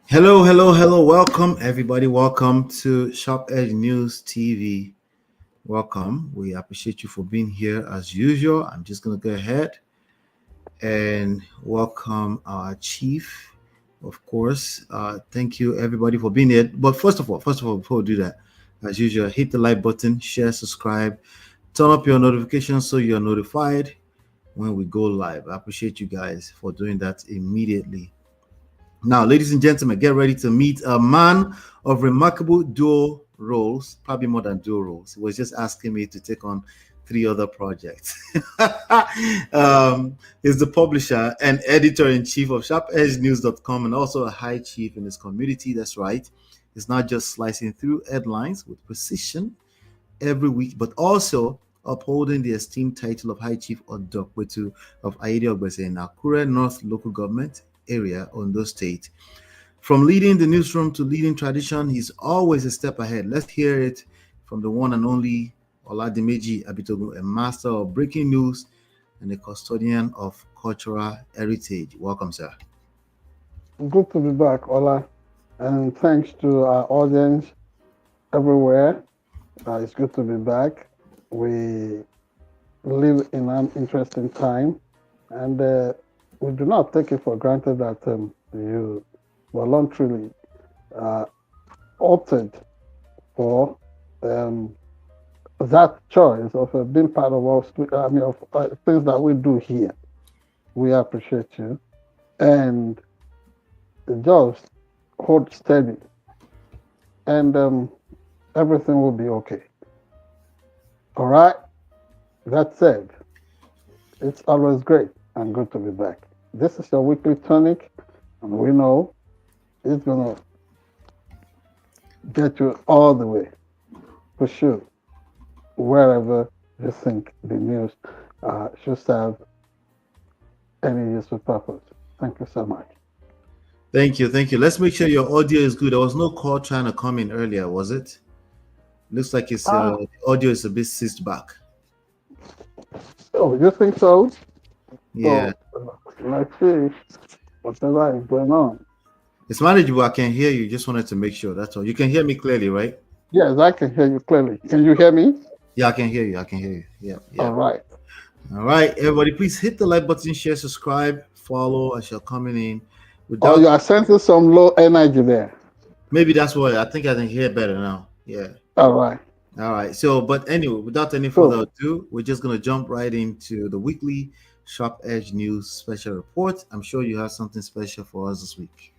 Hello, hello, hello. Welcome, everybody. Welcome to Sharp Edge News TV. Welcome. We appreciate you for being here as usual. I'm just going to go ahead and welcome our chief, of course. Thank you, everybody, for being here. But first of all, before we do that, as usual, hit the like button, share, subscribe, turn up your notifications so you're notified when we go live. I appreciate you guys for doing that immediately. Now, ladies and gentlemen, get ready to meet a man of remarkable dual roles, probably more than dual roles. He was just asking me to take on three other projects. He's the publisher and editor-in-chief of SharpEdgeNews.com and also a high chief in his community. That's right. He's not just slicing through headlines with precision every week, but also upholding the esteemed title of High Chief Odokwetu of Aiyedatiwa in Akure North Local Government area, Ondo State. From leading the newsroom to leading tradition, he's always a step ahead. Let's hear it from the one and only Oladimeji Abitogun, a master of breaking news and a custodian of cultural heritage. Welcome, sir. Good to be back, Ola, and thanks to our audience everywhere. It's good to be back. We live in an interesting time, and we do not take it for granted that you voluntarily opted for that choice of being part of us. Of things that we do here. We appreciate you, and just hold steady, and everything will be okay. All right. That said, it's always great and good to be back. This is your weekly tonic, and we know it's gonna get you all the way for sure, wherever you think the news should serve any useful purpose. Thank you so much. Thank you, thank you. Let's make sure your audio is good. There was no call trying to come in earlier, was it? Looks like it's Ah, audio is a bit seized back. oh, you think so? Yeah, So let's see whatever is going on. it's manageable. I can hear you. Just wanted to make sure. That's all. You can hear me clearly, right? Yes, I can hear you clearly. Can you hear me? Yeah, I can hear you. I can hear you. Yeah, All yeah. right. All right, everybody, please hit the like button, share, subscribe, follow as you're coming in. Oh, Without you are sensing some low energy there. maybe that's why I think I can hear better now. Yeah. All right. All right. So, but anyway, without any further Cool. ado, we're just gonna jump right into the weekly Sharp Edge News special report. I'm sure you have something special for us this week.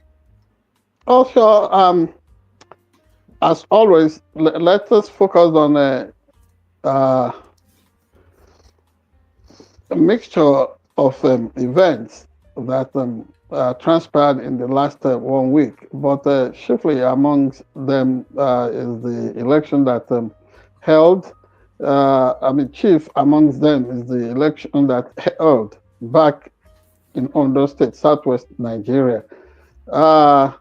Also, as always, let us focus on uh, a mixture of events that transpired in the last 1 week. But chiefly amongst them is the election that held. Chief amongst them is the election that held back in Ondo State, Southwest Nigeria. Uh,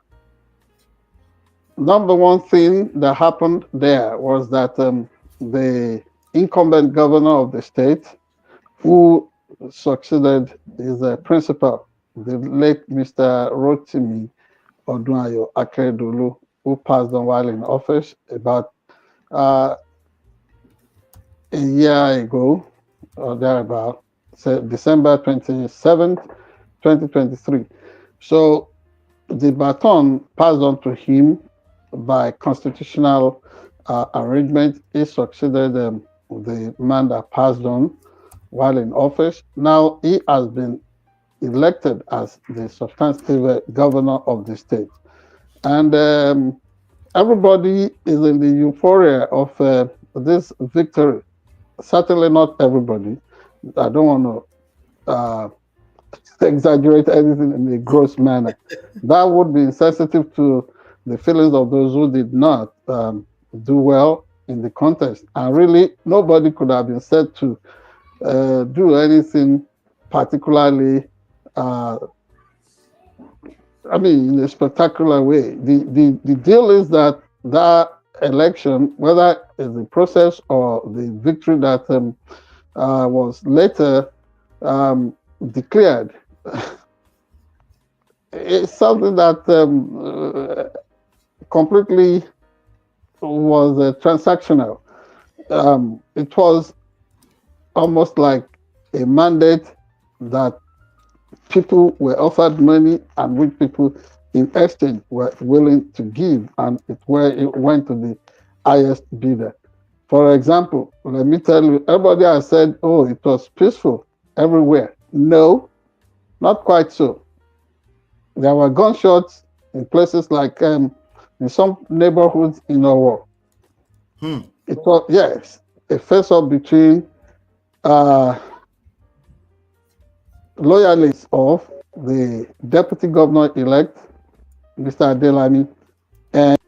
Number one thing that happened there was that the incumbent governor of the state, who succeeded his principal, the late Mr. Rotimi Odunayo Akeredolu, who passed on while in office about uh, a year ago or thereabout, so December 27th, 2023. So the baton passed on to him by constitutional arrangement. He succeeded the man that passed on while in office. Now he has been elected as the substantive governor of the state. And everybody is in the euphoria of this victory. Certainly not everybody. I don't want to exaggerate anything in a gross manner. That would be insensitive to the feelings of those who did not do well in the contest. And really, nobody could have been said to do anything particularly, in a spectacular way. The deal is that that election, whether it's the process or the victory that was later declared, it's something that completely was transactional. It was almost like a mandate that people were offered money and which people in exchange were willing to give, and it went to the highest bidder. For example, let me tell you, everybody has said, oh, it was peaceful everywhere. No, not quite so. There were gunshots in places like in some neighborhoods in Owo. Hmm. It was, yes, a face off between uh, loyalists of the deputy governor elect, Mr. Adelani, and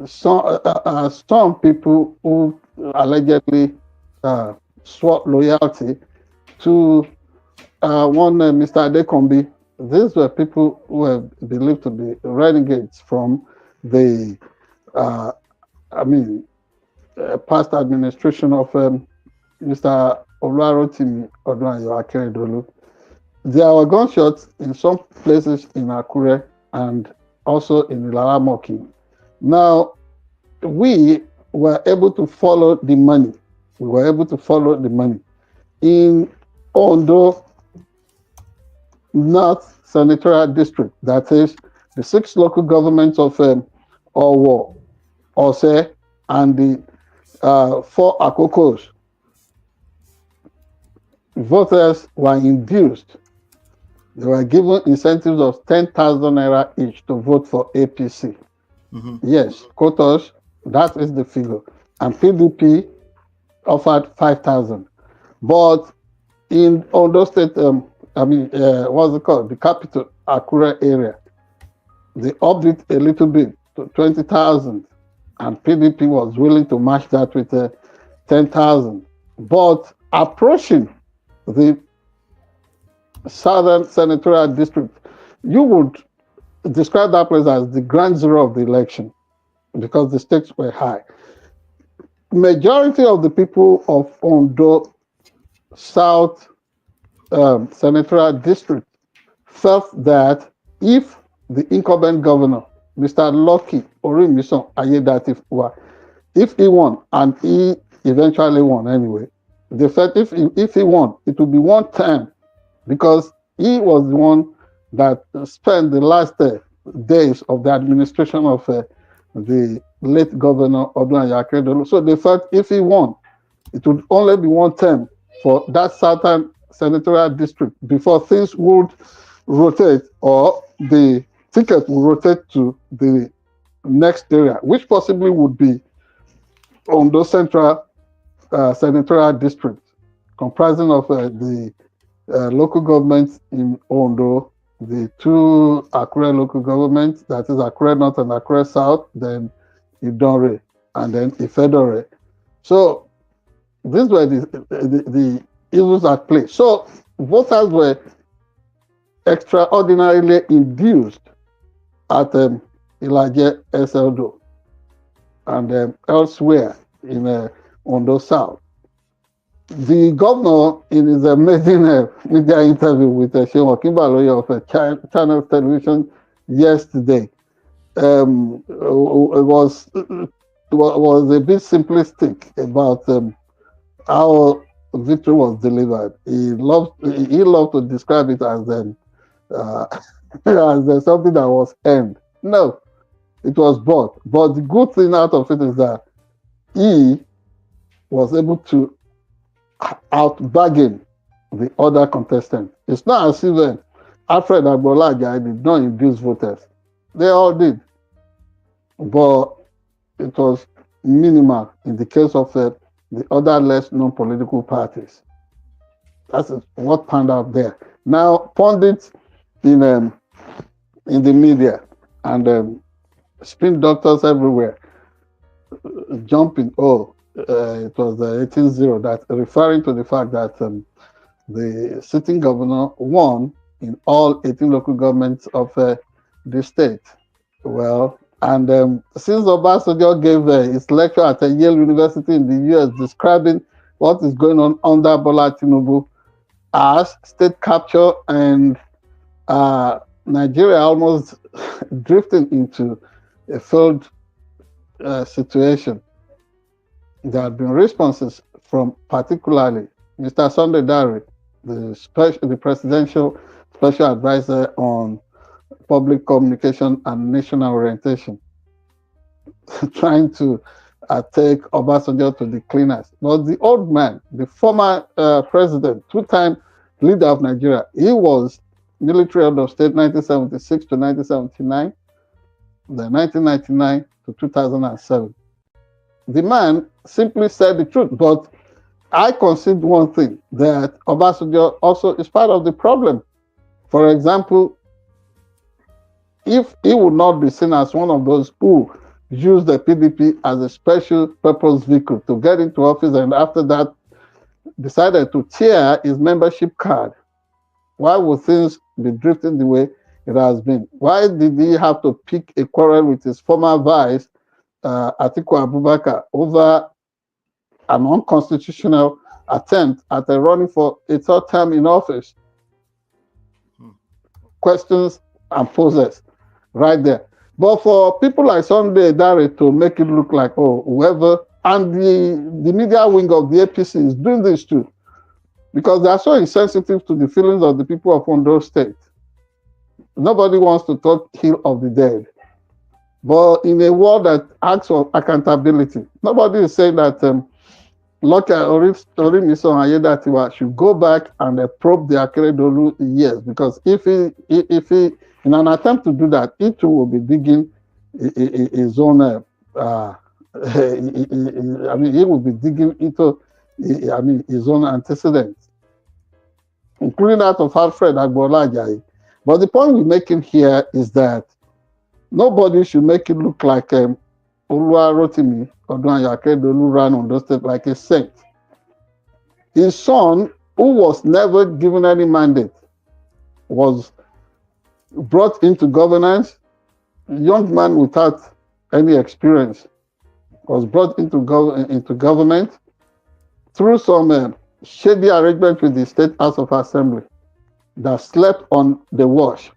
some people who allegedly uh, swore loyalty to one Mr. Adekombi. These were people who were believed to be renegades from the, uh, I mean, past administration of Mr. Olarotimi Odunayo Akeredolu. There were gunshots in some places in Akure and also in Ilaramoki. Now, we were able to follow the money. We were able to follow the money. In Ondo North Senatorial District, that is the 6 local governments of Owo, Ose, and the 4 Akokos, voters were induced. They were given incentives of 10,000 naira each to vote for APC. Mm-hmm. Yes, quotas, that is the figure. And PDP offered 5,000. But in Ondo State, what's it called? The capital, Akure area, they upped it a little bit to 20,000. And PDP was willing to match that with 10,000. But approaching the Southern Senatorial District, you would describe that place as the grand zero of the election because the stakes were high. Majority of the people of Ondo South Senatorial District felt that if the incumbent governor, Mr. Lucky Orimisan Aiyedatiwa, if he won, and he eventually won anyway, they felt if he won, it would be one term because he was the one that spent the last days of the administration of the late governor Odunayo Akeredolu. So they felt if he won, it would only be one term for that southern senatorial district before things would rotate or the ticket would rotate to the next area, which possibly would be Ondo Central Senatorial District, comprising of the local governments in Ondo, the 2 Akure local governments, that is Akure North and Akure South, then Idonre, and then Ifedore. So these were the issues at play. So voters were extraordinarily induced at Ilaje SLDO and elsewhere in Ondo South. The governor, in his amazing media interview with Sheon Okinbaloye of Channel Television yesterday, was a bit simplistic about how victory was delivered. He loved to describe it as as something that was earned. No, it was bought. But the good thing out of it is that he was able to out-bargain the other contestants. It's not as if Alfred Agbolaga did not induce voters. They all did. But it was minimal in the case of the other less known political parties. That's what panned out there. Now, pundits in the media and spin doctors everywhere jumping, it was 18-0, that referring to the fact that the sitting governor won in all 18 local governments of the state. Well, and since Obasanjo gave his lecture at Yale University in the US describing what is going on under Bola Tinubu as state capture and Nigeria almost drifting into a failed situation. There have been responses from particularly Mr. Sunday Dare, the presidential special advisor on public communication and national orientation, trying to take Obasanjo to the cleaners. But the old man, the former president, two-time leader of Nigeria, he was military head of state 1976 to 1979, then 1999 to 2007. The man simply said the truth, but I concede one thing, that Obasanjo also is part of the problem. For example, if he would not be seen as one of those who used the PDP as a special purpose vehicle to get into office and after that decided to tear his membership card, why would things be drifting the way it has been? Why did he have to pick a quarrel with his former vice, Atiku Abubakar, over an unconstitutional attempt at running for a third term in office? Questions and poses right there. But for people like Sunday Dare to make it look like, oh, whoever, and the media wing of the APC is doing this too, because they are so insensitive to the feelings of the people of ONDO State. Nobody wants to talk ill of the dead. But in a world that asks for accountability, nobody is saying that Lucky Orimiso and Aiyedatiwa should go back and probe the Akeredolu years, because if he, in an attempt to do that, he too will be digging his own. He will be digging into, his own antecedents, including that of Alfred Agbola Ajayi. But the point we're making here is that nobody should make it look like Olua Rotimi Odunayo Akeredolu ran ONDO State like a saint. His son, who was never given any mandate, was brought into governance. A young man without any experience was brought into government through some shady arrangement with the State House of Assembly that slept on the wash.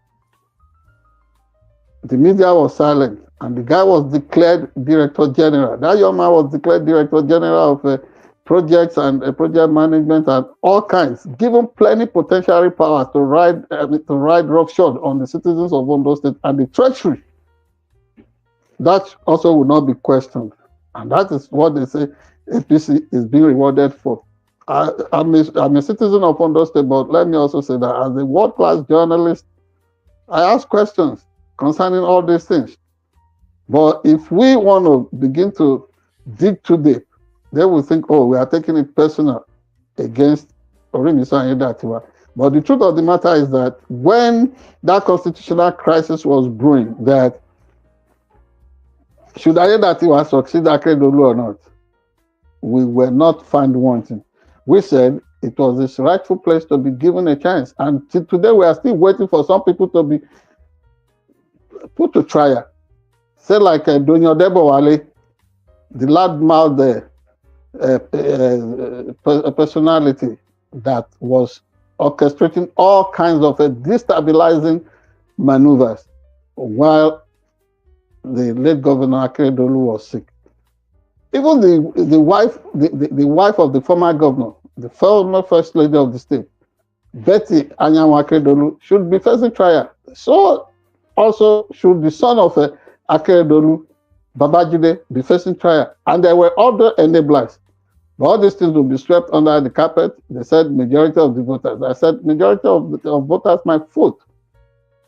The media was silent, and the guy was declared Director General. That young man was declared Director General of projects and project management and all kinds, given plenipotentiary powers to ride roughshod on the citizens of ONDO State and the treasury. That also will not be questioned, and that is what they say APC is being rewarded for. I'm a citizen of ONDO State, but let me also say that as a world-class journalist, I ask questions concerning all these things. But if we want to begin to dig too deep, they will think, oh, we are taking it personal against Orimiso and Aiyedatiwa. But the truth of the matter is that when that constitutional crisis was brewing, that should Aiyedatiwa succeed Akeredolu or not, we were not found wanting. We said it was his rightful place to be given a chance. And today we are still waiting for some people to be put to trial. Say like Donyo Debowale, the loudmouth personality that was orchestrating all kinds of destabilizing maneuvers while the late Governor Akeredolu was sick. Even the wife of the former governor, the former first lady of the state, Betty Anyanwu Akeredolu, should be facing trial. So also should the son of Akeredolu, Babajide, be facing trial. And there were other enablers. But all these things will be swept under the carpet. They said majority of the voters. I said majority of voters might vote.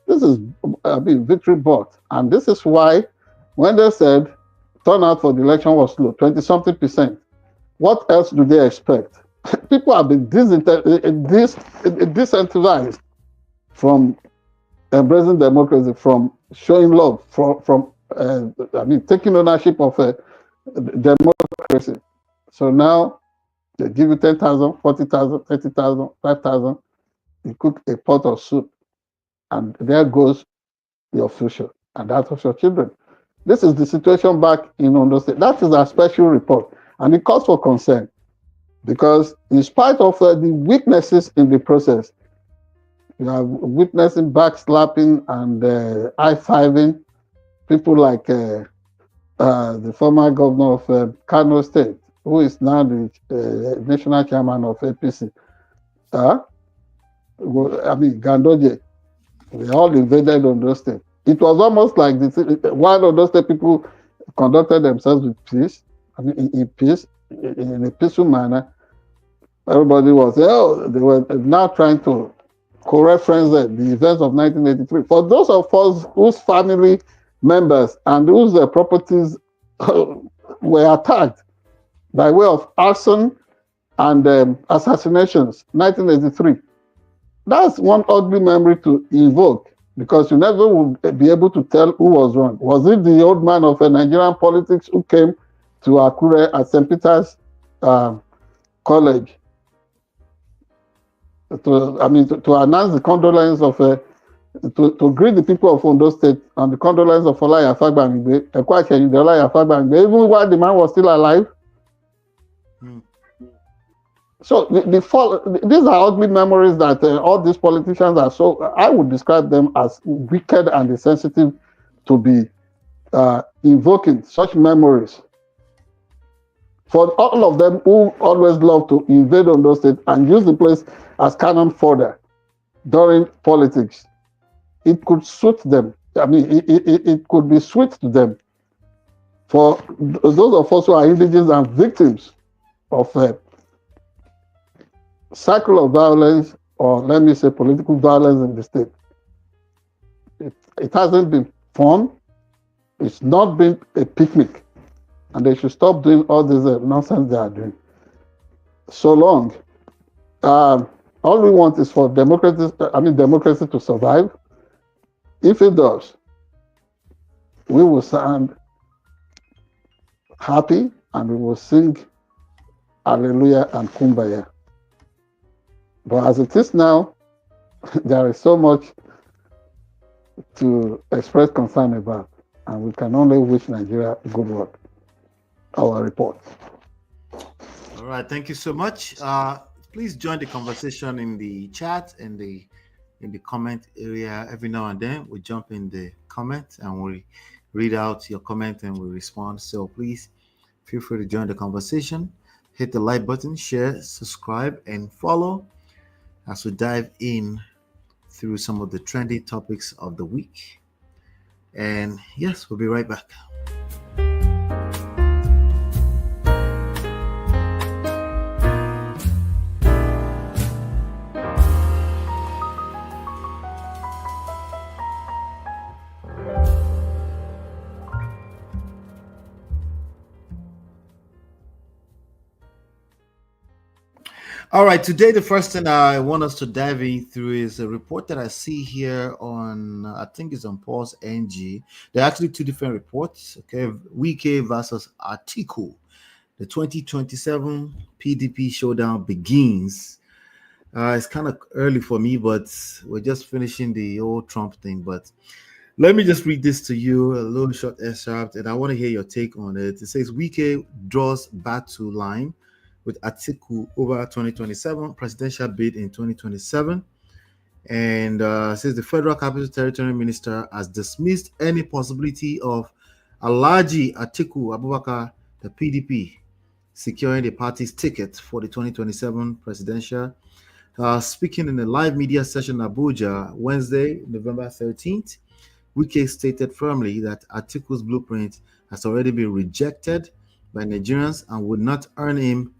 This is victory bought. And this is why when they said turnout for the election was low, 20-something%, what else do they expect? People have been disincentivized from embracing democracy, from showing love, from taking ownership of democracy. So now they give you 10,000, 40,000, 30,000, 5,000. You cook a pot of soup, and there goes your future, and that of your children. This is the situation back in ONDO State. That is a special report, and it calls for concern, because in spite of the weaknesses in the process, you are witnessing backslapping and high-fiving. people like the former governor of Kano State, who is now the national chairman of APC. Gandoje, they all invaded Ondo State. It was almost like while Ondo State people conducted themselves with peace, in peace, in a peaceful manner, everybody was, they were now trying to co-reference the events of 1983. For those of us whose family members and whose properties were attacked by way of arson and assassinations, 1983, that's one ugly memory to invoke, because you never will be able to tell who was wrong. Was it the old man of Nigerian politics who came to Akure at St. Peter's College to announce the condolence of to greet the people of Ondo State on the condolence of Olaya Fagbamigbe, even while the man was still alive? So these are ugly memories that all these politicians are. So I would describe them as wicked and insensitive to be invoking such memories. For all of them who always love to invade Ondo State and use the place as cannon fodder during politics, it could suit them. It could be sweet to them. For those of us who are indigents and victims of cycle of violence, or let me say political violence in the state, it hasn't been fun. It's not been a picnic, and they should stop doing all this nonsense they are doing. So long, all we want is for democracy to survive. If it does, we will sound happy and we will sing Hallelujah and Kumbaya. But as it is now, there is so much to express concern about, and we can only wish Nigeria good luck. Our report. All right, thank you so much. Please join the conversation in the chat and in the comment area. Every now and then we jump in the comment and we read out your comment and we respond. So please feel free to join the conversation. Hit the like button, share, subscribe, and follow as we dive in through some of the trendy topics of the week. And yes, we'll be right back. All right, today the first thing I want us to dive in through is a report that I see here on, I think it's on Pulse NG. There are actually two different reports, okay? Wike versus Atiku. The 2027 PDP showdown begins. It's kind of early for me, but we're just finishing the old Trump thing. But let me just read this to you, a little short excerpt, and I want to hear your take on it. It says, Wike draws battle line with Atiku over 2027 presidential bid in 2027. And says the Federal Capital Territory Minister has dismissed any possibility of Alhaji Atiku Abubakar, the PDP, securing the party's ticket for the 2027 presidential. Speaking in a live media session in Abuja, Wednesday, November 13th, Wike stated firmly that Atiku's blueprint has already been rejected by Nigerians and would not earn him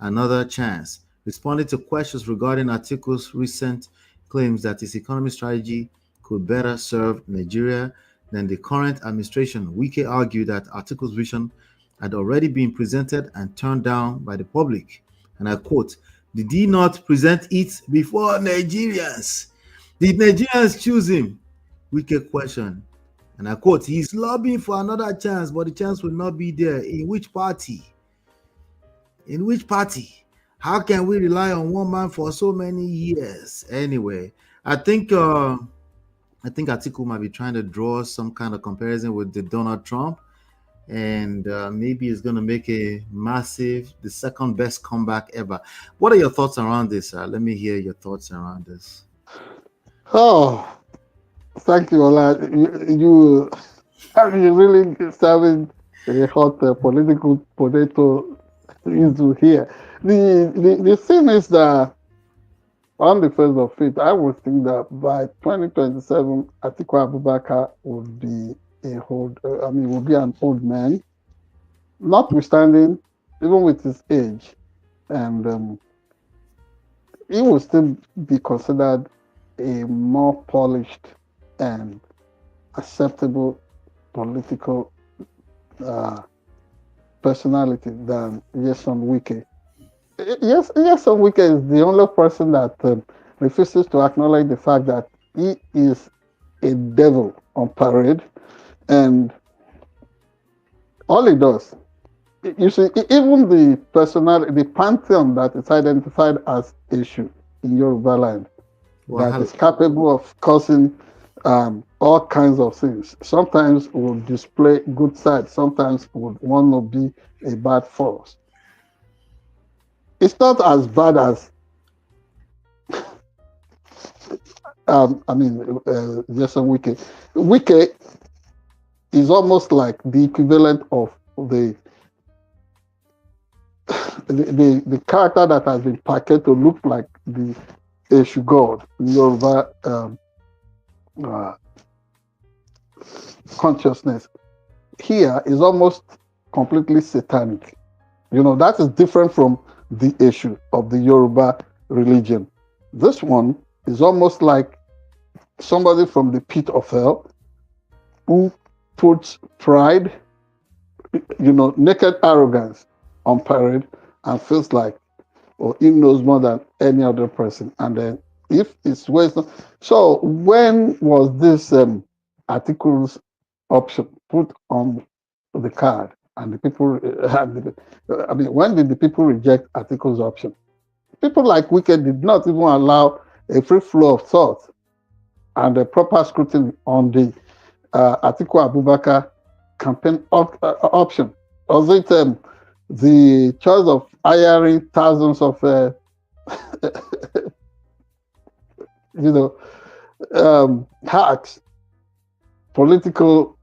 another chance. Responding to questions regarding Atiku's recent claims that his economic strategy could better serve Nigeria than the current administration, Wike argued that Atiku's vision had already been presented and turned down by the public. And I quote, "Did he not present it before Nigerians? Did Nigerians choose him?" Wike questioned. And I quote, "He's lobbying for another chance, but the chance will not be there. In which party? In which party? How can we rely on one man for so many years?" Anyway, I think Atiku might be trying to draw some kind of comparison with the Donald Trump, and maybe it's going to make the second best comeback ever. What are your thoughts around this? Let me hear your thoughts around this. Oh, thank you, Ola. You Are you really serving a hot political potato issue here? The thing is that on the face of it, I would think that by 2027, Atiku Abubakar would be would be an old man, notwithstanding, even with his age, and he will still be considered a more polished and acceptable political uh, personality than Yeson Wike. Yeson Wike is the only person that refuses to acknowledge the fact that he is a devil on parade, and all he does, you see, even the personality, the pantheon that is identified as issue in Yoruba land, that Wahala. is capable of causing all kinds of things. Sometimes will display good side, sometimes would want to be a bad force. It's not as bad as Jason Wike. Wike is almost like the equivalent of the character that has been packaged to look like the Eshu god in Yoruba uh, consciousness. Here is almost completely satanic. You know, that is different from the issue of the Yoruba religion. This one is almost like somebody from the pit of hell who puts pride, naked arrogance on parade and feels like, or he knows more than any other person. And then if it's wisdom. So when was this article's option put on the card and the people, when did the people reject article's option? People like Wicked did not even allow a free flow of thought and a proper scrutiny on the Atiku Abubakar campaign option. Was it the choice of hiring thousands of, hacks, political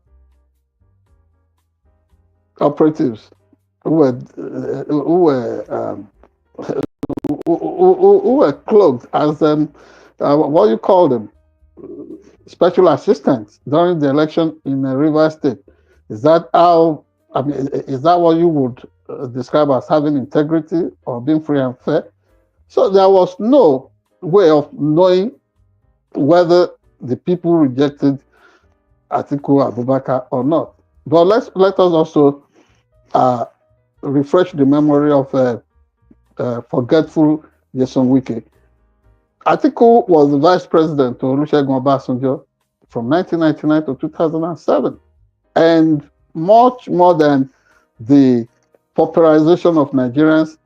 operatives who were cloaked as what do you call them, special assistants during the election in Rivers State? Is that how? I mean, is that what you would describe as having integrity or being free and fair? So there was no way of knowing whether the people rejected Atiku Abubakar or not. But let us also refresh the memory of forgetful Jason Wike. Atiku was the vice president to Olusegun Obasanjo from 1999 to 2007. And much more than the popularization of Nigerians,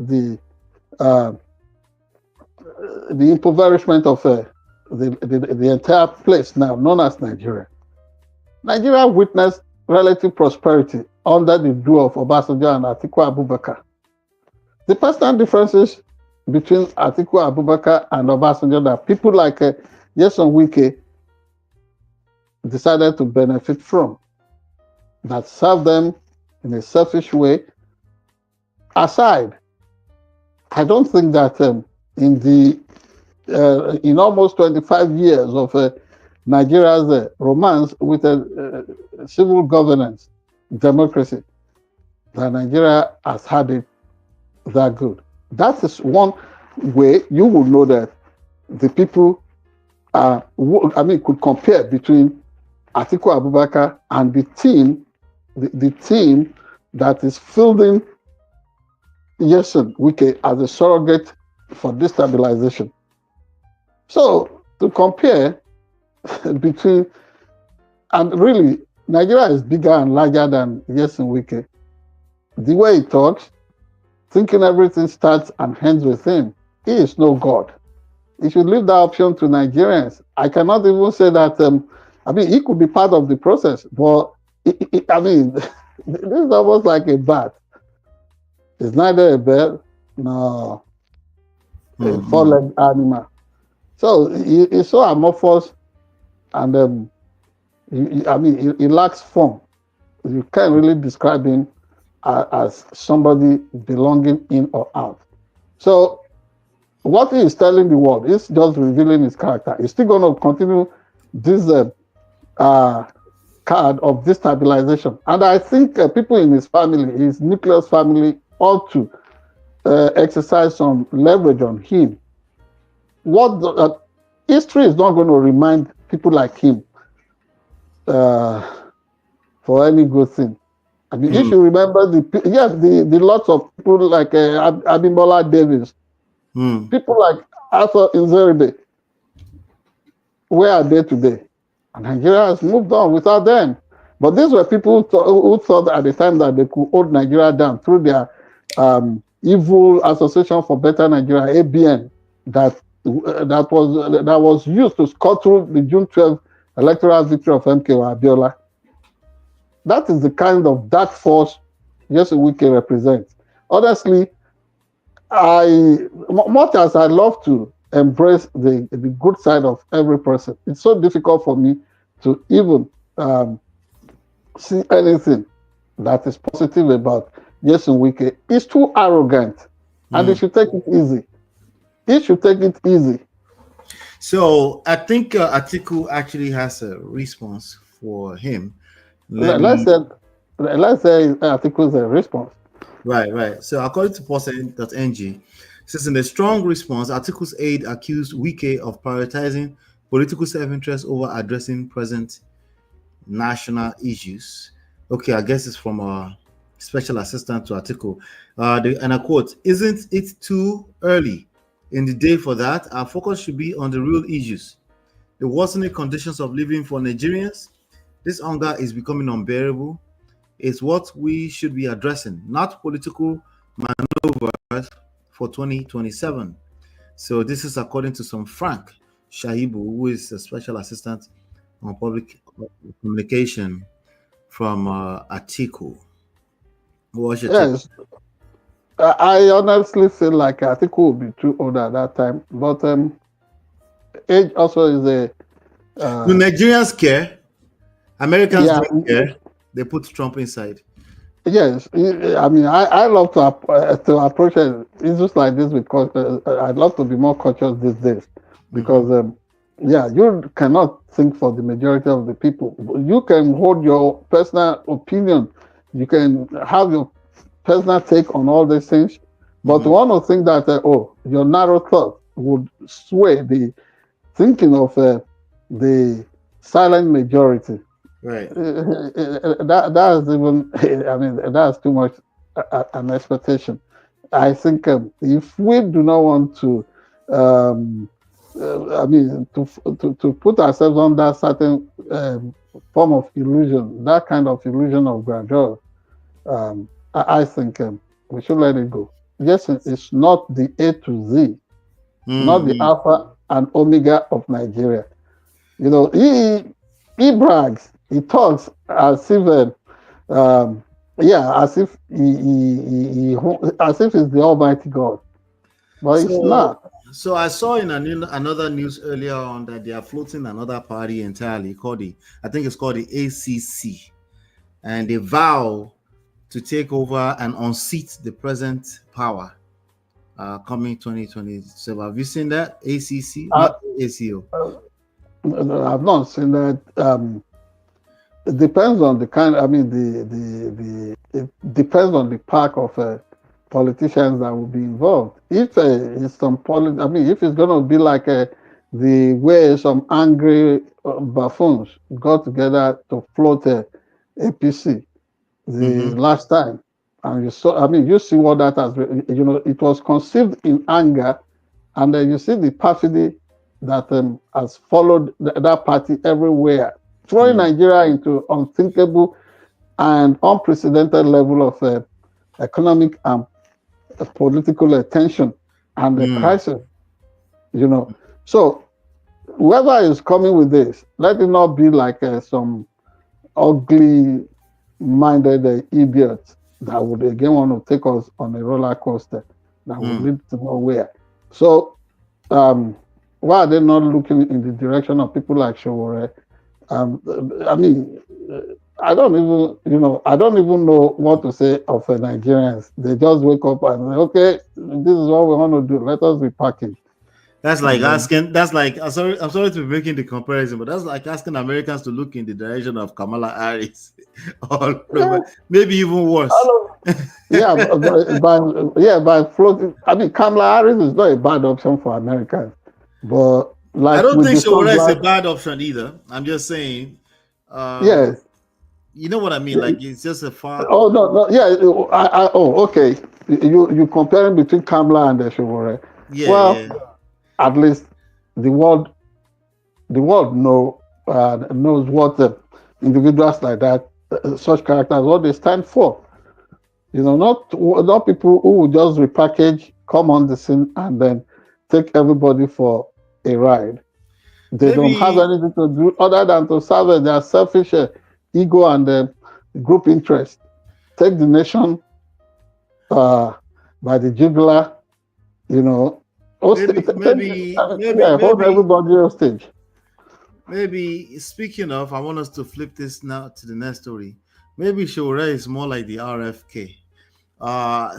uh, the impoverishment of the entire place now known as Nigeria. Nigeria witnessed relative prosperity under the duo of Obasanjo and Atiku Abubakar. The personal differences between Atiku Abubakar and Obasanjo that people like Jason Wike decided to benefit from, that served them in a selfish way, aside, I don't think that in almost 25 years of Nigeria's romance with civil governance, democracy, that Nigeria has had it that good. That is one way you will know that the people could compare between Atiku Abubakar and the team that is fielding Yeson Wike as a surrogate for destabilization. So to compare between, and really, Nigeria is bigger and larger than Yeson Wike. The way he talks, thinking everything starts and ends with him, he is no God. He should leave that option to Nigerians. I cannot even say that, he could be part of the process, but this is almost like a bat. It's neither a bird nor a four-legged animal. So he's so amorphous and I mean, he lacks form. You can't really describe him as somebody belonging in or out. So what he is telling the world is just revealing his character. He's still going to continue this card of destabilization. And I think people in his family, his nucleus family, ought to exercise some leverage on him. History is not going to remind people like him for any good thing. I mean, you should remember the lots of people like Abimbola Davis, people like Arthur Nzeribe. Where are they today? And Nigeria has moved on without them. But these were people who thought at the time that they could hold Nigeria down through their evil Association for Better Nigeria (ABN) that was used to scuttle the June 12th electoral victory of MKO Abiola. That is the kind of dark force Wike represents. Honestly, much as I love to embrace the good side of every person, it's so difficult for me to even see anything that is positive about Wike. He's too arrogant, and he should take it easy. He should take it easy. So I think Atiku actually has a response for him. Let's say Atiku's a response. Right. So according to Pulse.ng, says in a strong response, Atiku's aide accused Wike of prioritizing political self-interest over addressing present national issues. Okay, I guess it's from a special assistant to Atiku. And I quote, "Isn't it too early in the day for that? Our focus should be on the real issues. The worsening conditions of living for Nigerians. This hunger is becoming unbearable. It's what we should be addressing, not political maneuvers for 2027. So this is according to some Frank Shahibu, who is a special assistant on public communication from Atiku. Yes, I honestly feel like Atiku will be too old at that time, but age also is a. Do Nigerians care? Americans don't care. They put Trump inside. Yes, I mean, I love to approach issues like this because I'd love to be more conscious these days because, you cannot think for the majority of the people. You can hold your personal opinion. You can have your personal take on all these things, but one of the things that, your narrow thought would sway the thinking of the silent majority. Right. That's even, I mean, that's too much an expectation. I think if we do not want to, I mean, to put ourselves under certain form of illusion, that kind of illusion of grandeur, I think we should let it go. Yes, it's not the A to Z, not the Alpha and Omega of Nigeria. You know, he brags. He talks as if, as if he's the Almighty God, but it's not. So I saw in another news earlier on that they are floating another party entirely called I think it's called the ACC, and they vow to take over and unseat the present power coming 2027. Have you seen that? ACC, not ACO. I've not seen that. It depends on the kind. I mean, it depends on the pack of politicians that will be involved. If it's some if it's going to be like the way some angry buffoons got together to float APC the last time, and you see what that has. It was conceived in anger, and then you see the perfidy that has followed that party everywhere, throwing Nigeria into unthinkable and unprecedented level of economic and political tension and crisis. So whoever is coming with this, let it not be like some ugly-minded idiot that would again want to take us on a roller coaster that would lead to nowhere. So why are they not looking in the direction of people like Showore, I mean, I don't even, I don't even know what to say of Nigerians. They just wake up and say, okay, this is what we want to do. Let us be packing. That's like And then, asking. That's like. I'm sorry to be making the comparison, but that's like asking Americans to look in the direction of Kamala Harris, or yeah, maybe even worse. yeah, by floating. I mean, Kamala Harris is not a bad option for Americans, but I like don't we think discussed Shawara is a last, bad option either. I'm just saying, yes. you know what I mean. Like it's just a far. Oh no, no, yeah. Okay. You comparing between Kamala and the Showore. Yeah, Well, yeah. at least the world, knows what individuals like that, such characters, what they stand for. Not people who will just repackage, come on the scene, and then take everybody for a ride. They don't have Maybe anything to do other than to serve their selfish ego and group interest. Take the nation by the jugular, you know. Hold maybe. everybody hostage. Maybe speaking of, I want us to flip this now to the next story. Maybe Shore is more like the RFK.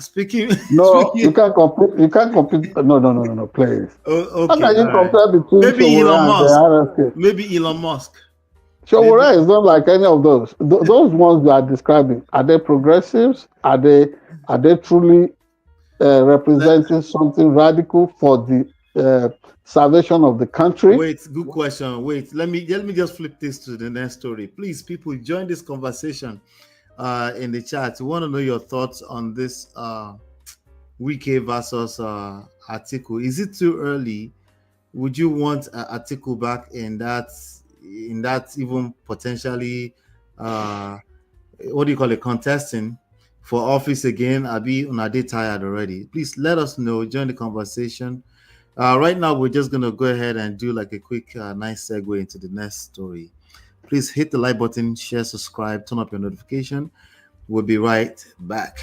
Speaking No, you speaking. can't compete. You can't compete. No, no, no, no, no, please. Oh, How okay, can all you right. compare between Maybe Showore Elon and the Musk. RFK? Maybe Elon Musk. Showore Maybe is not like any of those. Those ones you are describing, are they progressives? Are they truly let, representing something radical for the salvation of the country? wait. Good question. Wait. Let me just flip this to the next story. Please, people, join this conversation in the chat. We want to know your thoughts on this Wike versus Atiku. Is it too early? Would you want Atiku back in that even potentially what do you call it, contesting for office again? Abi Unade tired already? Please let us know. Join the conversation. Right now, we're just gonna go ahead and do like a quick, nice segue into the next story. Please hit the like button, share, subscribe, turn up your notification. We'll be right back.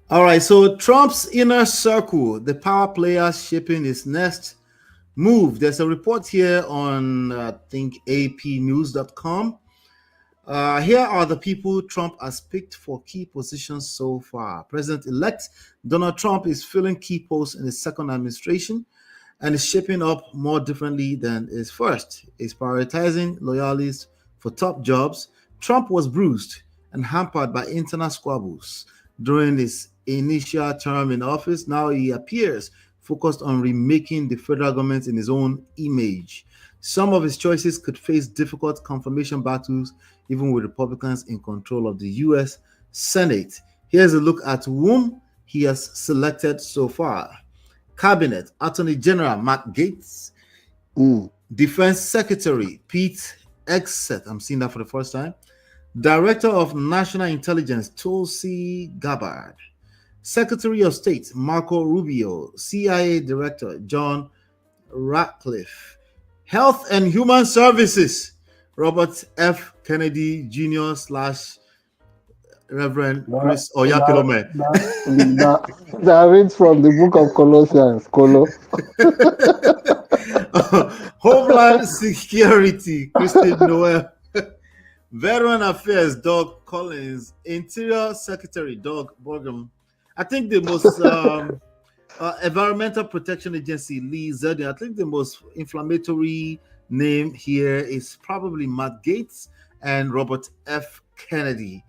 All right, so Trump's inner circle, the power players shaping his next move. There's a report here on, I think, apnews.com. Here are the people Trump has picked for key positions so far. President-elect Donald Trump is filling key posts in his second administration and is shaping up more differently than his first. He's prioritizing loyalists for top jobs. Trump was bruised and hampered by internal squabbles during his initial term in office. Now he appears focused on remaking the federal government in his own image. Some of his choices could face difficult confirmation battles, even with Republicans in control of the U.S. Senate. Here's a look at whom he has selected so far. Cabinet, Attorney General Matt Gaetz, Defense Secretary Pete Hegseth, I'm seeing that for the first time, Director of National Intelligence Tulsi Gabbard, Secretary of State Marco Rubio, CIA Director John Ratcliffe, Health and Human Services Robert F. Kennedy Jr. / Reverend Chris Oyakhilome. That reads from the book of Colossians. Homeland Security Christine Noel, Veteran Affairs Doug Collins, Interior Secretary Doug Burgum. I think the most Environmental Protection Agency Lee Zeldin. I think the most inflammatory name here is probably Matt Gaetz and Robert F. Kennedy.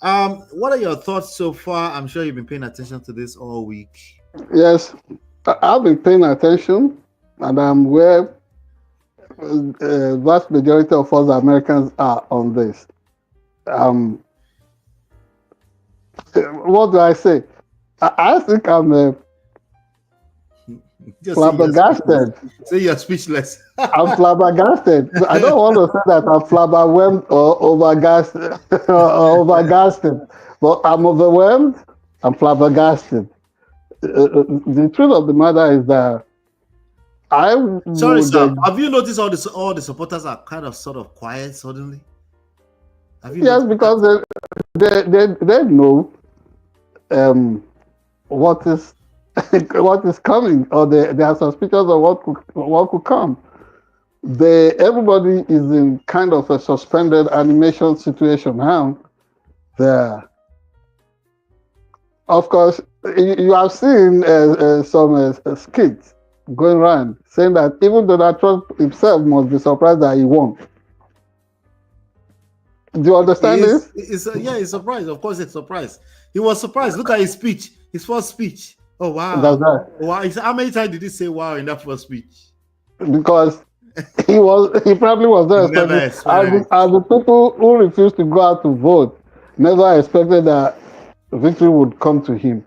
What are your thoughts so far? I'm sure you've been paying attention to this all week. Yes, I've been paying attention, and I'm where vast majority of us Americans are on this. What do I say? I think I'm flabbergasted. Say you're speechless. I'm flabbergasted. I don't want to say that I'm flabberwhelmed or overgasted, but I'm overwhelmed. I'm flabbergasted. The truth of the matter is that I Sorry, would. sir. Have you noticed all the supporters are kind of sort of quiet suddenly? Have you Yes, noticed because that? they know what is what is coming, or they are suspicious of what could come. Everybody is in kind of a suspended animation situation now. There, of course, you have seen some skits going around saying that even Donald Trump himself must be surprised that he won. Do you understand this? Yeah, he's surprised. Of course, it's surprised. He was surprised. Look at his speech, his first speech. Oh wow! That's right. Wow! How many times did he say "wow" in that first speech? Because he probably was not He never expecting, expected. as the people who refused to go out to vote never expected that victory would come to him.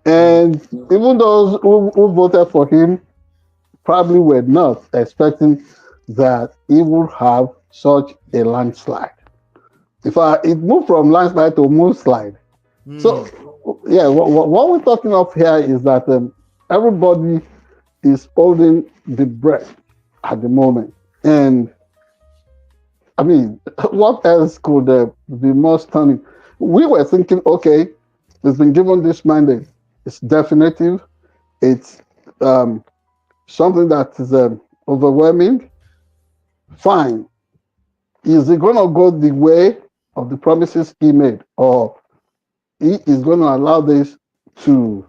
And even those who voted for him probably were not expecting that he would have such a landslide. In fact, it moved from landslide to mudslide. So, yeah, what we're talking of here is that everybody is holding the breath at the moment. And I mean, what else could be more stunning? We were thinking, okay, it's been given this mandate. It's definitive. It's something that is overwhelming. Fine. Is it going to go the way of the promises he made, or he is going to allow this to,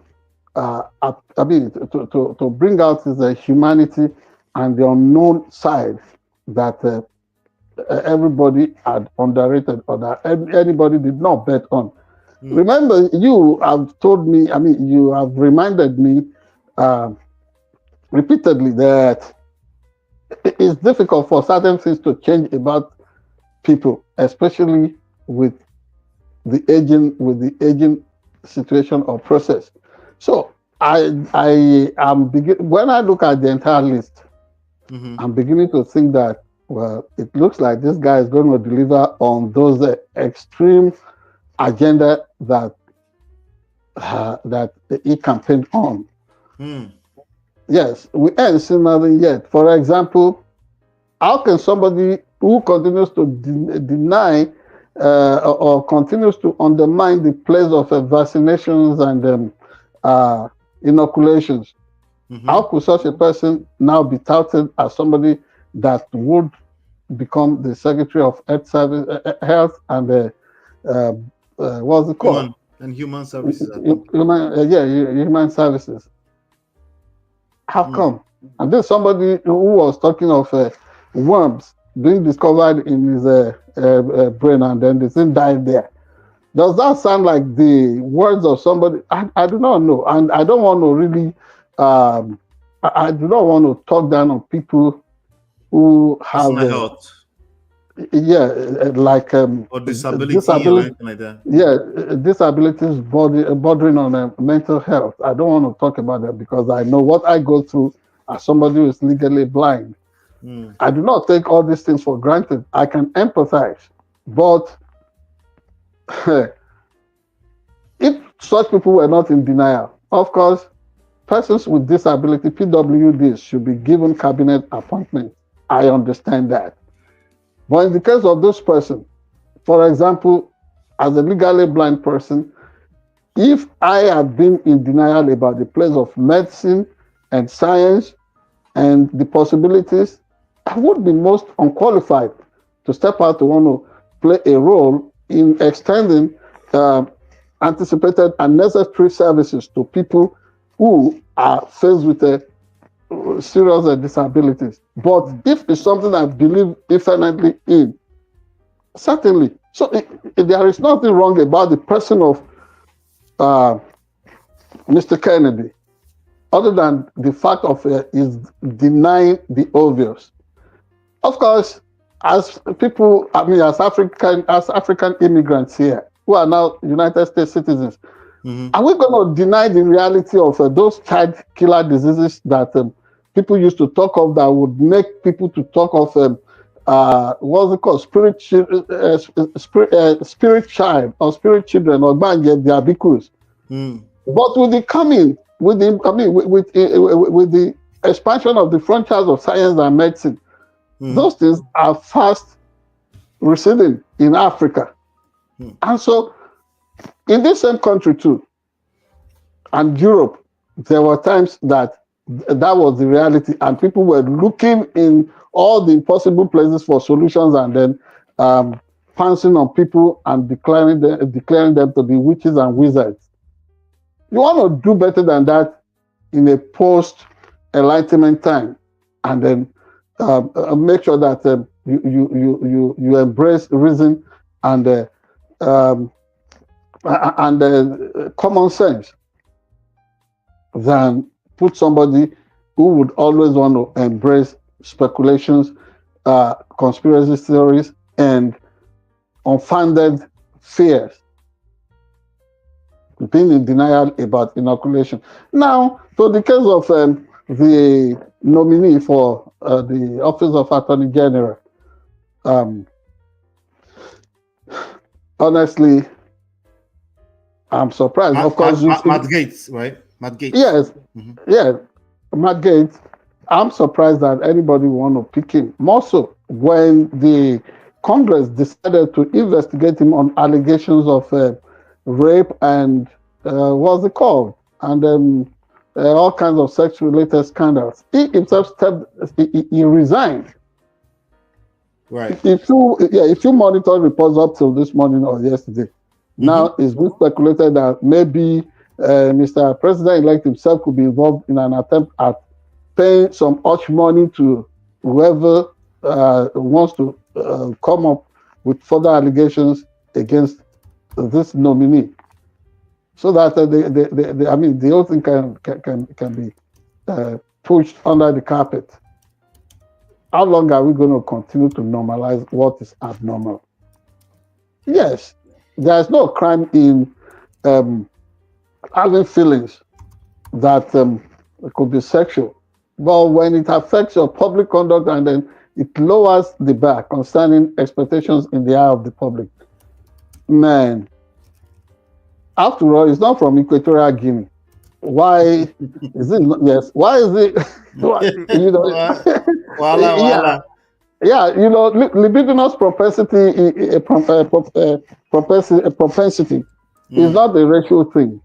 to bring out his humanity and the unknown side that everybody had underrated, or that anybody did not bet on. Remember, you have told me, you have reminded me repeatedly that it's difficult for certain things to change about people, especially with the aging situation or process. So I am when I look at the entire list, I'm beginning to think that, well, it looks like this guy is going to deliver on those extreme agenda that he campaigned on. Yes, we ain't seen nothing yet. For example, how can somebody who continues to deny or continues to undermine the place of vaccinations and inoculations, how could such a person now be touted as somebody that would become the Secretary of Health and what's it called? Human services. Human services. How come? And then somebody who was talking of worms being discovered in his brain, and then the thing died there. Does that sound like the words of somebody? I do not know, and I don't want to really. I do not want to talk down on people who have health. Like or disability or anything like that. Disabilities bordering on mental health. I don't want to talk about that because I know what I go through as somebody who is legally blind. I do not take all these things for granted. I can empathize, but if such people were not in denial, of course, persons with disability, PWDs, should be given cabinet appointment. I understand that. But in the case of this person, for example, as a legally blind person, if I had been in denial about the place of medicine and science and the possibilities, I would be most unqualified to step out to want to play a role in extending anticipated and necessary services to people who are faced with serious disabilities. But if it's something I believe infinitely in, certainly. So there is nothing wrong about the person of Mr. Kennedy, other than the fact of is denying the obvious. Of course, as people, as African immigrants here who are now United States citizens, are we going to deny the reality of those child killer diseases that people used to talk of, that would make people to talk of what's it called, spirit child or spirit children or diabetes? But with the coming, with the expansion of the frontiers of science and medicine. Those things are fast receding in Africa. And so in this same country too, and Europe, there were times that was the reality, and people were looking in all the possible places for solutions, and then pouncing on people and declaring them to be witches and wizards. You want to do better than that in a post-enlightenment time, and then make sure that you embrace reason and common sense, than put somebody who would always want to embrace speculations, conspiracy theories, and unfounded fears, being in denial about inoculation. Now, to the case of the nominee for the office of Attorney General, honestly, I'm surprised. Of course, Matt Gaetz, right? Matt Gaetz. Yes, yes, Matt Gaetz. I'm surprised that anybody want to pick him. More so when the Congress decided to investigate him on allegations of rape and what's it called, and all kinds of sex-related scandals. He himself he resigned. Right. If you monitor reports up till this morning or yesterday, now it's been speculated that maybe Mr. President-elect himself could be involved in an attempt at paying some hush money to whoever wants to come up with further allegations against this nominee, so that the whole thing can be pushed under the carpet. How long are we going to continue to normalize what is abnormal? Yes, there's no crime in having feelings that could be sexual, but when it affects your public conduct and then it lowers the bar concerning expectations in the eye of the public, man, after all, it's not from Equatorial Guinea. Why is it? Yes, why is it? You know, Wala. Yeah, you know, libidinous propensity is not a racial thing.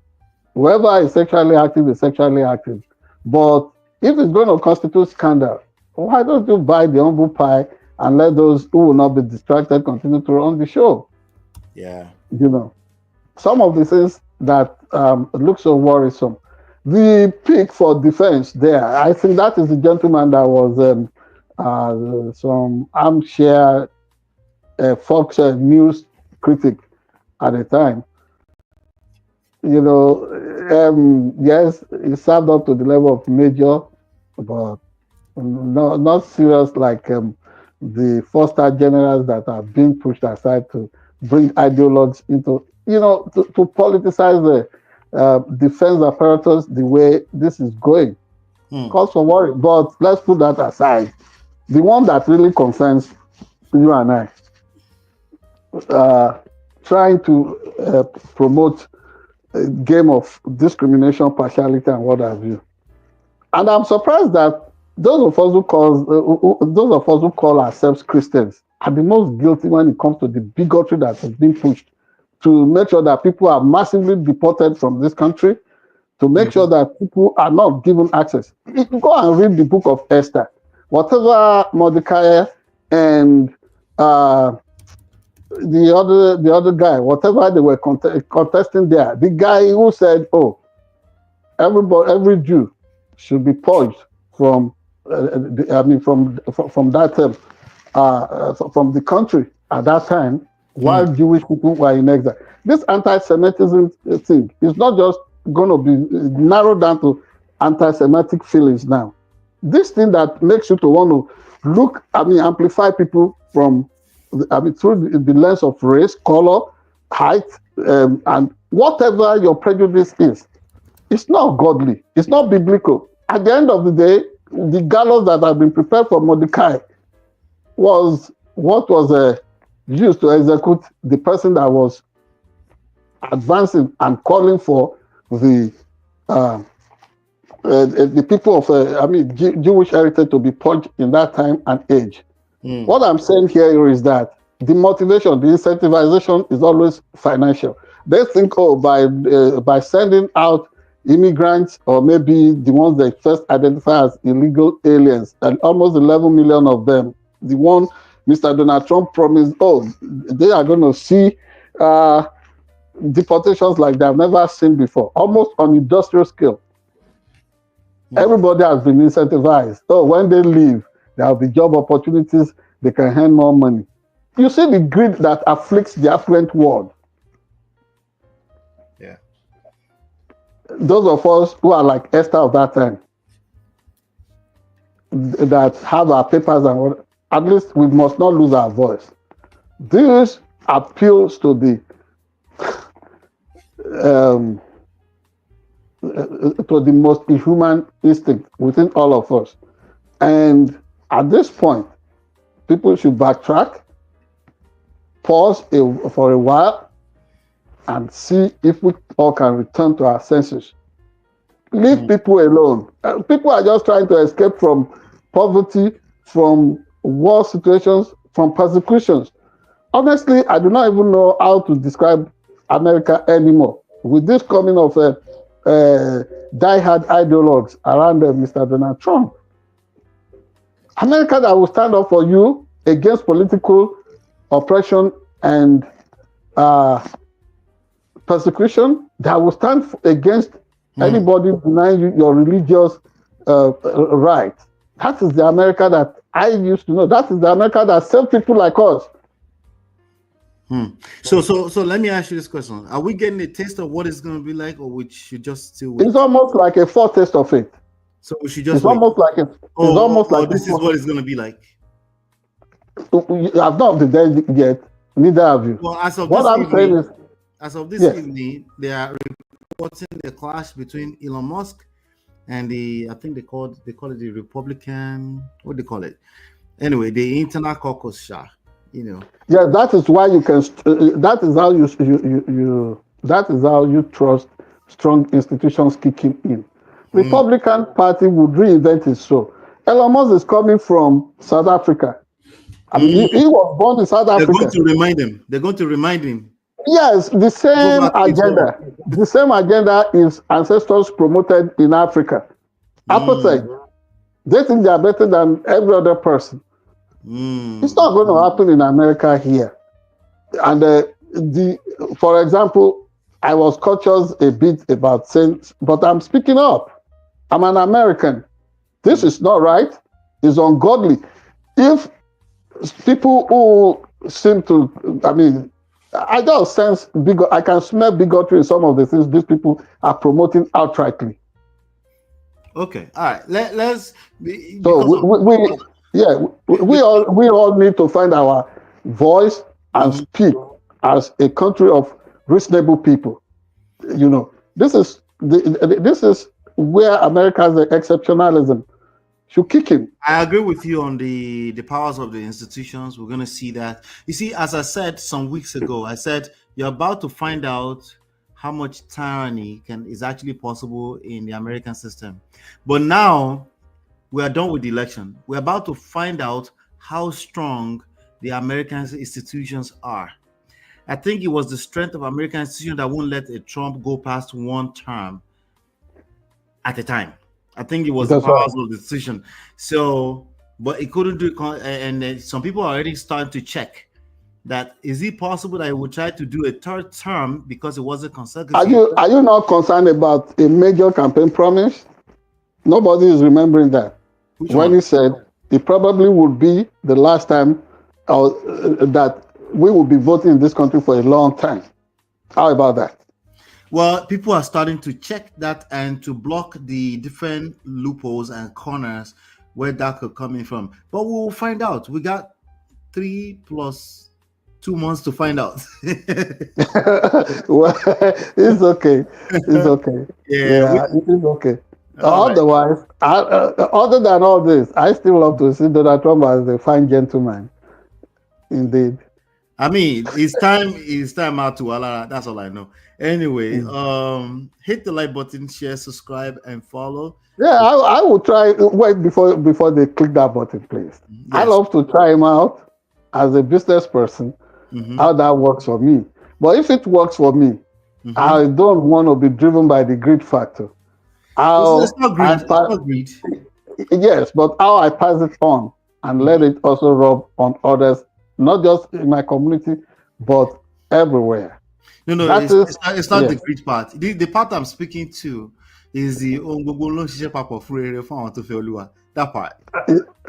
Whoever is sexually active is sexually active. But if it's going to constitute scandal, why don't you buy the humble pie and let those who will not be distracted continue to run the show? Yeah. You know, some of the things that look so worrisome. The pick for defense there, I think that is the gentleman that was some armchair Fox News critic at the time. You know, yes, he served up to the level of major, but not serious like the four-star generals that are being pushed aside to bring ideologues into, you know, to politicize the defense apparatus the way this is going. Cause for worry, but let's put that aside. The one that really concerns you and I, trying to promote a game of discrimination, partiality, and what have you. And I'm surprised that those of us who call ourselves Christians are the most guilty when it comes to the bigotry that has been pushed to make sure that people are massively deported from this country, to make sure that people are not given access. You can go and read the book of Esther. Whatever Mordecai and the other guy, whatever they were contesting there, the guy who said, "Oh, every Jew should be purged from from the country at that time, while Jewish people were in exile." This anti-Semitism thing is not just going to be narrowed down to anti-Semitic feelings now. This thing that makes you to want to amplify people from, through the lens of race, color, height, and whatever your prejudice is. It's not godly. It's not biblical. At the end of the day, the gallows that have been prepared for Mordecai was what was used to execute the person that was advancing and calling for the the people of, Jewish heritage to be purged in that time and age. What I'm saying here is that the motivation, the incentivization is always financial. They think, oh, by sending out immigrants, or maybe the ones they first identify as illegal aliens, and almost 11 million of them, the one Mr. Donald Trump promised, oh, they are going to see deportations like they've never seen before, almost on industrial scale. Everybody has been incentivized. So when they leave, there will be job opportunities, they can earn more money. You see the greed that afflicts the affluent world. Yeah. Those of us who are like Esther of that time, that have our papers and what, at least we must not lose our voice. This appeals to the most human instinct within all of us. And at this point, people should backtrack, pause for a while, and see if we all can return to our senses. Leave people alone. People are just trying to escape from poverty, from war situations, from persecutions. Honestly, I do not even know how to describe America anymore. With this coming of die-hard ideologues around Mr. Donald Trump. America that will stand up for you against political oppression and persecution, that will stand against anybody denying you your religious rights. That is the America that I used to know. That is the America that serves people like us. So let me ask you this question: are we getting a taste of what it's going to be like, or we should just still wait? It's almost like a foretaste of it. So we should just it's wait. Almost like a. This is what it's going to be like. I've not been there yet. Neither have you. Well, as of this evening, they are reporting the clash between Elon Musk and I think they call it the Republican. What do they call it? Anyway, the internal caucus, you know. Yeah, that is why you can. That is how That is how you trust strong institutions kicking in. Republican Party would reinvent its soul. Elon Musk is coming from South Africa. I mean, he was born in South Africa. They're going to remind him. Yes, the same agenda. The same agenda is ancestors promoted in Africa. Apartheid. They think they are better than every other person. It's not going to happen in America here. And for example, I was cautious a bit about saying, but I'm speaking up. I'm an American. This is not right. It's ungodly. If people who seem to, I just sense I can smell bigotry in some of the things these people are promoting outrightly. Okay, all right. Let's. We all need to find our voice and speak as a country of reasonable people. You know, this is where America's exceptionalism should kick in. I agree with you on the powers of the institutions. We're going to see that. You see, as I said some weeks ago, I said you're about to find out how much tyranny is actually possible in the American system. But now we are done with the election. We're about to find out how strong the American institutions are. I think it was the strength of American institutions that won't let a Trump go past one term at a time. I think it was the powers of the decision. So, but it couldn't do it. And some people are already starting to check that. Is it possible that he would try to do a third term because it wasn't consecutive? Are you not concerned about a major campaign promise? Nobody is remembering that. He said it probably would be the last time that we will be voting in this country for a long time. How about that? Well, people are starting to check that and to block the different loopholes and corners where that could come in from. But we'll find out. We got 3 + 2 months to find out. Well, it's okay. It's okay. It is okay. Otherwise, other than all this, I still love to see Donald Trump as a fine gentleman. Indeed. I mean, it's time. It's time out to Allah. That's all I know. Anyway, hit the like button, share, subscribe, and follow. Yeah, I will try. Wait before they click that button, please. I Yes. love to try him out as a business person, how that works for me. But if it works for me, I don't want to be driven by the greed factor. It's How not I greed. It's not greed. yes, but how I pass it on and let it also rub on others, not just in my community, but everywhere. No, That is it's not the yes. greed part. The part I'm speaking to is the that part.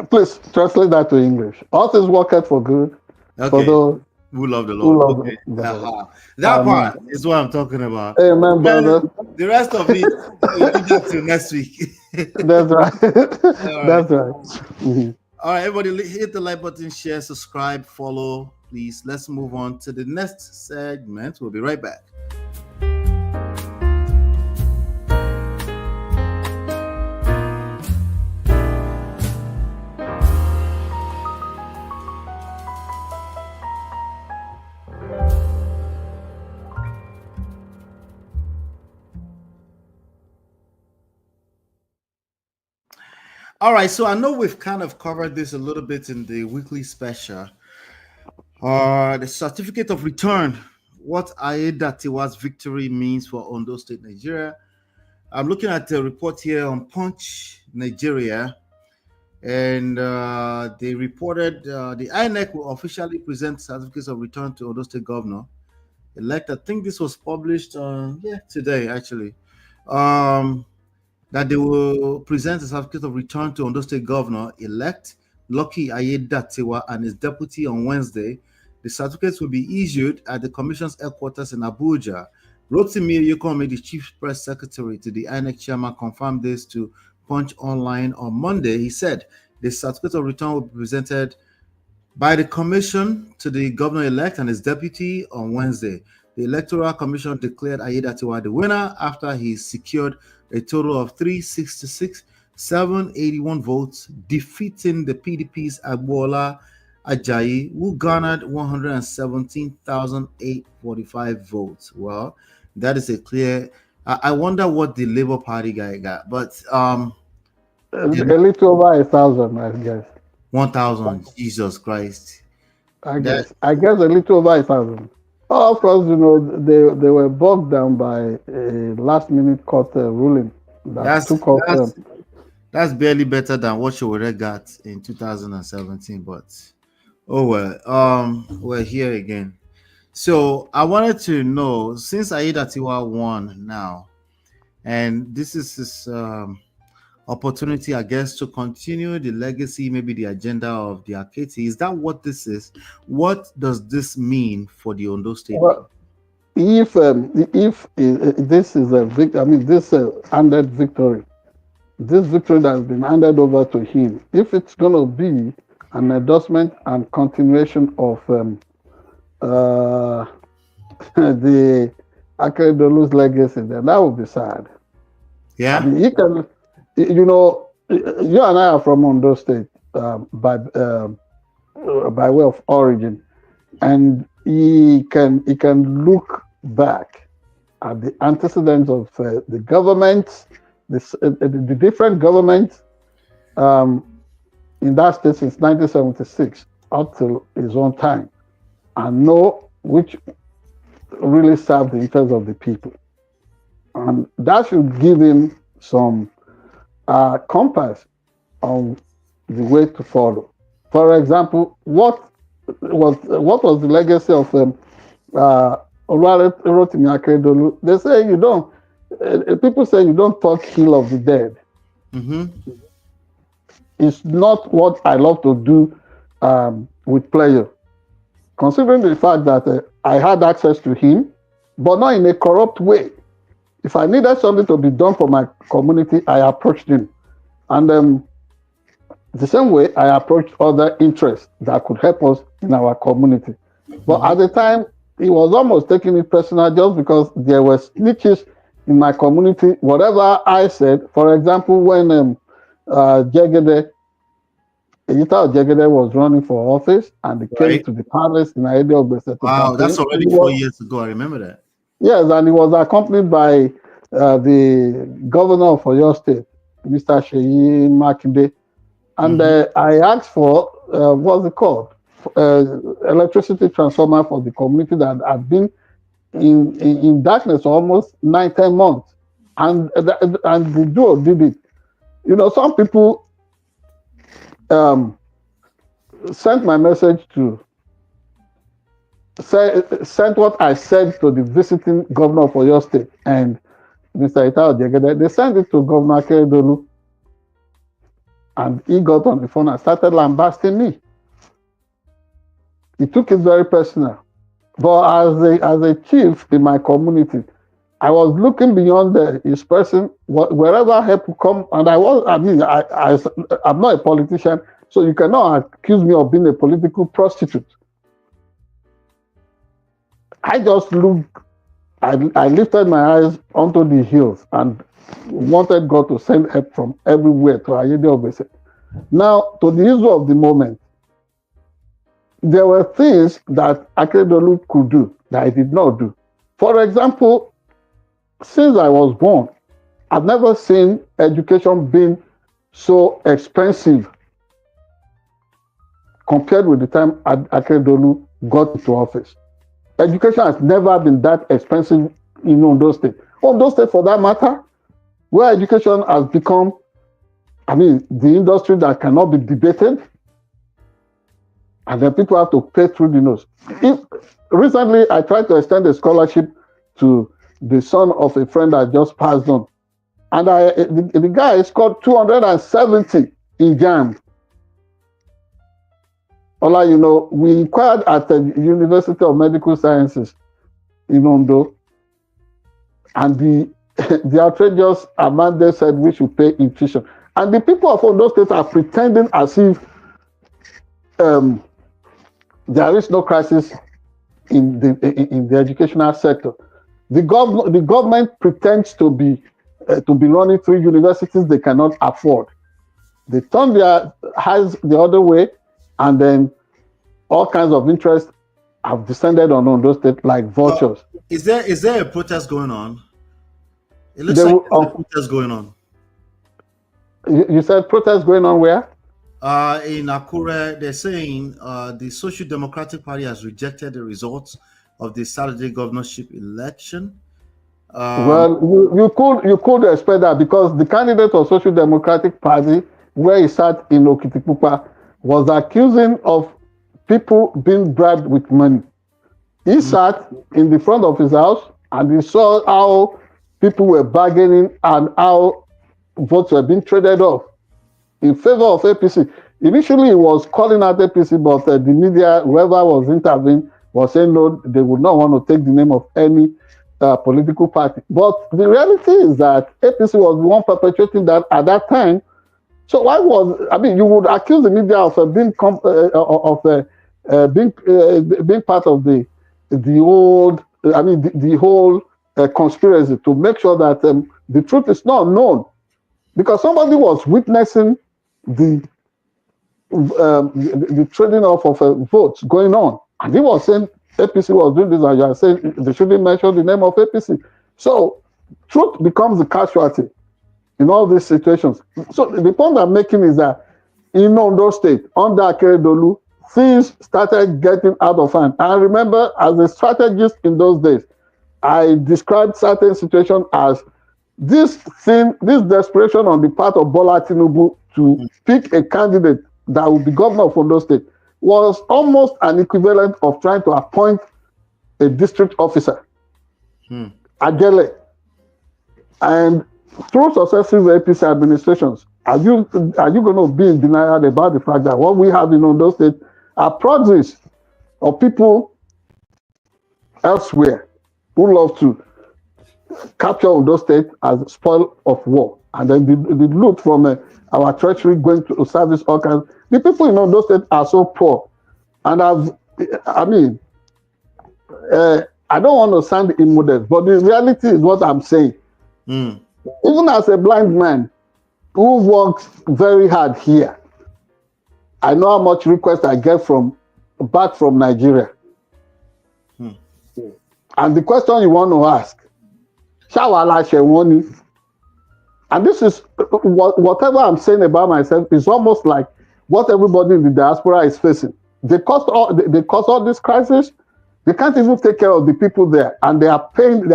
Please translate that to English. All things work out for good for Okay. those We love the who Lord. love Okay. the Lord. That part Amen. is what I'm talking about. Amen, And brother. the rest of it, we'll leave that till next week. That's right. All right. That's right. Mhm. All right, everybody, hit the like button, share, subscribe, follow, please. Let's move on to the next segment. We'll be right back. All right, so I know we've kind of covered this a little bit in the weekly special. The certificate of return, what Aiyedatiwa's victory means for Ondo State, Nigeria. I'm looking at the report here on Punch, Nigeria, and they reported the INEC will officially present certificates of return to Ondo State Governor elect. I think this was published today actually. That they will present a certificate of return to Ondo State Governor-elect Lucky Aiyedatiwa and his deputy on Wednesday. The certificates will be issued at the Commission's headquarters in Abuja. Rotimi Yukomi, the Chief Press Secretary to the INEC chairman, confirmed this to Punch Online on Monday. He said the certificate of return will be presented by the Commission to the Governor-elect and his deputy on Wednesday. The Electoral Commission declared Aiyedatiwa the winner after he secured a total of 366,781 votes, defeating the PDP's Agbola Ajayi, who garnered 117,845 votes. Well, that is a clear. I wonder what the Labour Party guy got, but A little over 1,000, I guess. 1,000. Jesus Christ! I guess a little over 1,000. Oh, of course, they were bogged down by a last-minute court ruling that took off. That's barely better than what Showore got in 2017, but oh well. We're here again. So I wanted to know, since Aiyedatiwa won now, and this is his opportunity, I guess, to continue the legacy, maybe the agenda of the Aketi. Is that what this is? What does this mean for the Ondo State? Well, if this is a victory, I mean, this handed victory, this victory that has been handed over to him, if it's going to be an endorsement and continuation of the Akeredolu's legacy, then that would be sad. Yeah. I mean, you can, you and I are from Ondo State by way of origin, and he can look back at the antecedents of the government, the different governments in that state since 1976 up till his own time, and know which really served the interests of the people. And that should give him some compass on the way to follow. For example, what was the legacy of Rotimi Akeredolu? They say you don't. People say you don't talk ill of the dead. It's not what I love to do with pleasure. Considering the fact that I had access to him, but not in a corrupt way. If I needed something to be done for my community, I approached him. And the same way I approached other interests that could help us in our community. But at the time, he was almost taking it personal just because there were snitches in my community. Whatever I said, for example, when Jegede Aiyedatiwa was running for office, and he came Right. to the palace in Aiyedatiwa to Wow, campaign. that's already 4 years ago. I remember that. Yes, and he was accompanied by the governor of Oyo State, Mr. Sheyi Makinde. And I asked for, what's it called? Electricity transformer for the community that had been in darkness for almost 9-10 months. And the duo did it. You know, some people sent my message to sent what I said to the visiting governor of Oyo State and Mr. Atiku. They sent it to Governor Akeredolu, and he got on the phone and started lambasting me. He took it very personal. But as a chief in my community, I was looking beyond his person, wherever help would come. And I'm not a politician, so you cannot accuse me of being a political prostitute. I just looked, I lifted my eyes onto the hills and wanted God to send help from everywhere to Aiyedatiwa. Now, to the issue of the moment, there were things that Akeredolu could do that I did not do. For example, since I was born, I've never seen education being so expensive compared with the time Akeredolu got into office. Education has never been that expensive in Ondo State. Ondo State, for that matter, where education has become, the industry that cannot be debated, and then people have to pay through the nose. Recently, I tried to extend a scholarship to the son of a friend that just passed on, and the guy scored 270 in JAMB. Ola, you know, we inquired at the University of Medical Sciences in Ondo, and the outrageous amount they said we should pay in tuition. And the people of Ondo State are pretending as if there is no crisis in the educational sector. The government pretends to be running through universities they cannot afford. They turn their eyes the other way, and then all kinds of interests have descended on Ondo State like vultures. Is there a protest going on? It looks like there's a protest going on. You said protest going on where? In Akure, they're saying the Social Democratic Party has rejected the results of the Saturday governorship election. Well, you could expect that, because the candidate of Social Democratic Party, where he sat in Okitipupa, was accusing of people being bribed with money. He sat in the front of his house and he saw how people were bargaining and how votes were being traded off in favor of APC. Initially, he was calling out APC, but the media, whoever was intervening, was saying no, they would not want to take the name of any political party. But the reality is that APC was the one perpetuating that at that time. So why you would accuse the media of being part of the whole conspiracy to make sure that the truth is not known, because somebody was witnessing the trading off of votes going on, and he was saying APC was doing this, and you are saying they shouldn't mention the name of APC. So truth becomes the casualty in all these situations. So the point I'm making is that in Ondo State, under Akeredolu, things started getting out of hand. I remember, as a strategist in those days, I described certain situations as this desperation on the part of Bola Tinubu to pick a candidate that would be governor of Ondo State was almost an equivalent of trying to appoint a district officer, Agele. And through successive APC administrations, are you going to be in denial about the fact that what we have in Ondo State are projects of people elsewhere who love to capture Ondo State as spoil of war, and then the loot from our treasury going to service all kinds. The people in Ondo State are so poor, and I don't want to sound immodest, but the reality is what I'm saying. Even as a blind man who works very hard here, I know how much requests I get back from Nigeria. And the question you want to ask, and this is whatever I'm saying about myself is almost like what everybody in the diaspora is facing. They cause all this crisis. They can't even take care of the people there, and they are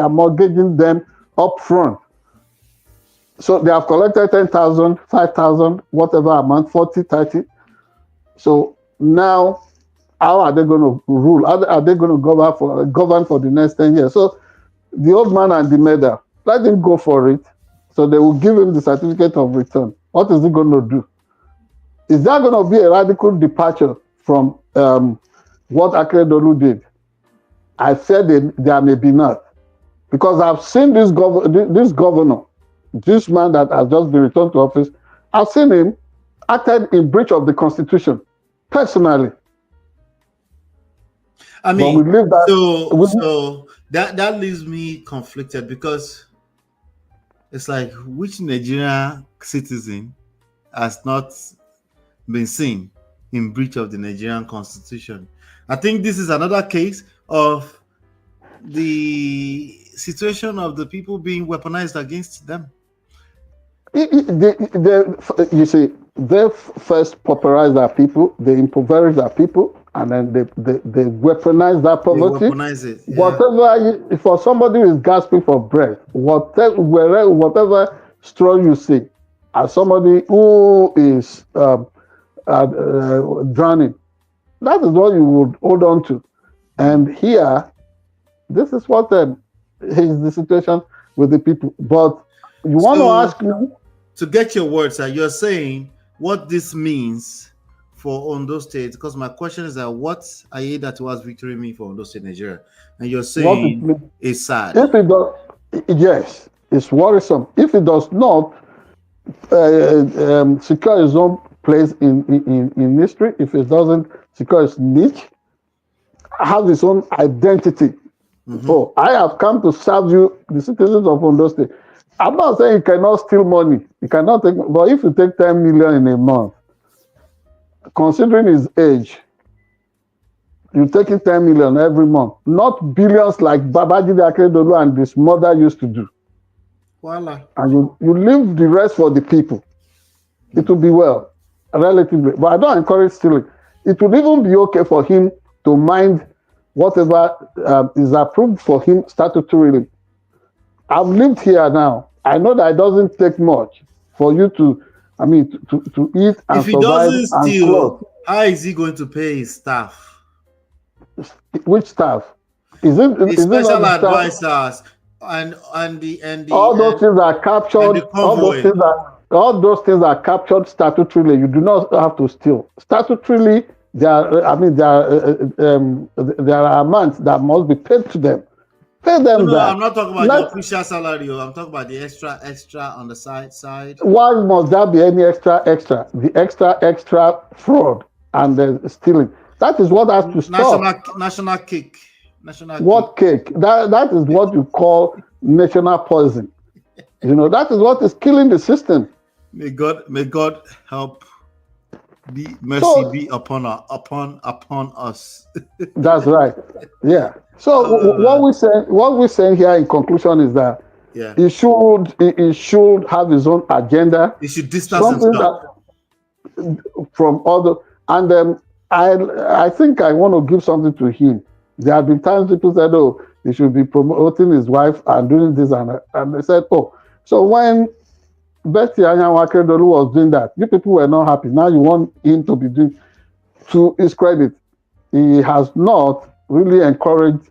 mortgaging them up front. So they have collected 10,000, 5,000, whatever amount, 40, 30. So now, how are they going to rule? Are they going to govern for the next 10 years? So the old man and the maiden, let him go for it. So they will give him the certificate of return. What is he going to do? Is that going to be a radical departure from what Akeredolu did? I said there may be not. Because I've seen this governor, this man that has just been returned to office, I've seen him acted in breach of the Constitution, personally. I mean, so that leaves me conflicted, because it's like, which Nigerian citizen has not been seen in breach of the Nigerian Constitution? I think this is another case of the situation of the people being weaponized against them. You see, they first pauperize our people, they impoverish our people, and then they weaponize that poverty. They weaponize it. Yeah. Whatever, for somebody who is gasping for breath, whatever straw you see, as somebody who is drowning, that is what you would hold on to. And here, this is what is the situation with the people. But you want to ask me? To get your words, you're saying what this means for Ondo State, because my question is that what Aiyedatiwa's victory mean for Ondo State, Nigeria? And you're saying it's sad. If it does, yes, it's worrisome. If it does not secure its own place in history, if it doesn't secure its niche, have its own identity. Oh, I have come to serve you, the citizens of Ondo State. I'm not saying you cannot steal money. You cannot take, but if you take 10 million in a month, considering his age, you're taking 10 million every month, not billions like Babajide Akeredolu and his mother used to do. Voila. And you leave the rest for the people. It will be well, relatively. But I don't encourage stealing. It would even be okay for him to mind whatever is approved for him statutorily. I've lived here now. I know that it doesn't take much for you to eat and survive. If he doesn't steal, how is he going to pay his staff? Which staff? Is it the special advisors and all those things are captured? All those things are captured statutorily. You do not have to steal. Statutorily, there are amounts that must be paid to them. Pay them back. I'm not talking about the official salary. I'm talking about the extra on the side. Why must there be any extra? The extra fraud and the stealing. That is what has to stop. National cake. What cake? That is what you call national poison. That is what is killing the system. May God help. Mercy be upon us. That's right. Yeah. So what we're saying here in conclusion is that he should have his own agenda. He should distance himself from other. And I think I want to give something to him. There have been times people said, "Oh, he should be promoting his wife and doing this," and they said, "Oh, so when Betty Akeredolu was doing that, you people were not happy. Now you want him to be doing." To his credit, he has not really encouraged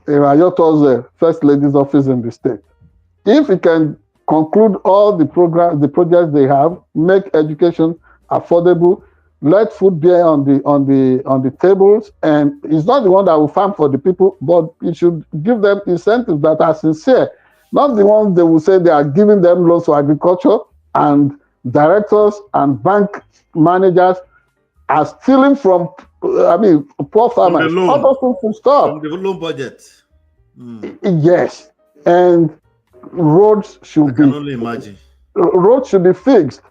Ayoto's first lady's office in the state. If he can conclude all the projects they have, make education affordable, let food be on the tables, and he's not the one that will farm for the people, but he should give them incentives that are sincere. Not the ones they will say they are giving them loans for agriculture, and directors and bank managers are stealing from, poor farmers. All those things to stop. From the loan budget. Yes, and roads should be. I can only imagine. Roads should be fixed.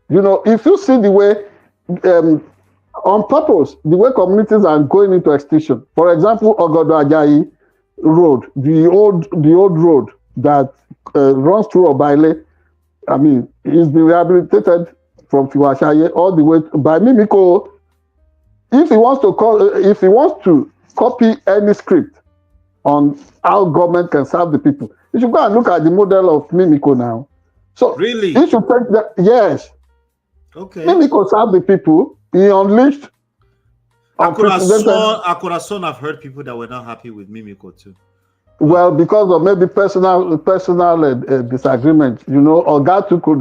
If you see the way on purpose, the way communities are going into extinction. For example, Ogodo Ajayi Road, the old road that runs through Obaile, I mean, it's been rehabilitated from Fiwashaye all the way by Mimiko. If he wants to copy any script on how government can serve the people, you should go and look at the model of Mimiko now. So Really? he should take that. Yes. Okay. Mimiko served the people. He unleashed. I could have sworn I've heard people that were not happy with Mimiko too. Well, because of maybe personal disagreement, Atiku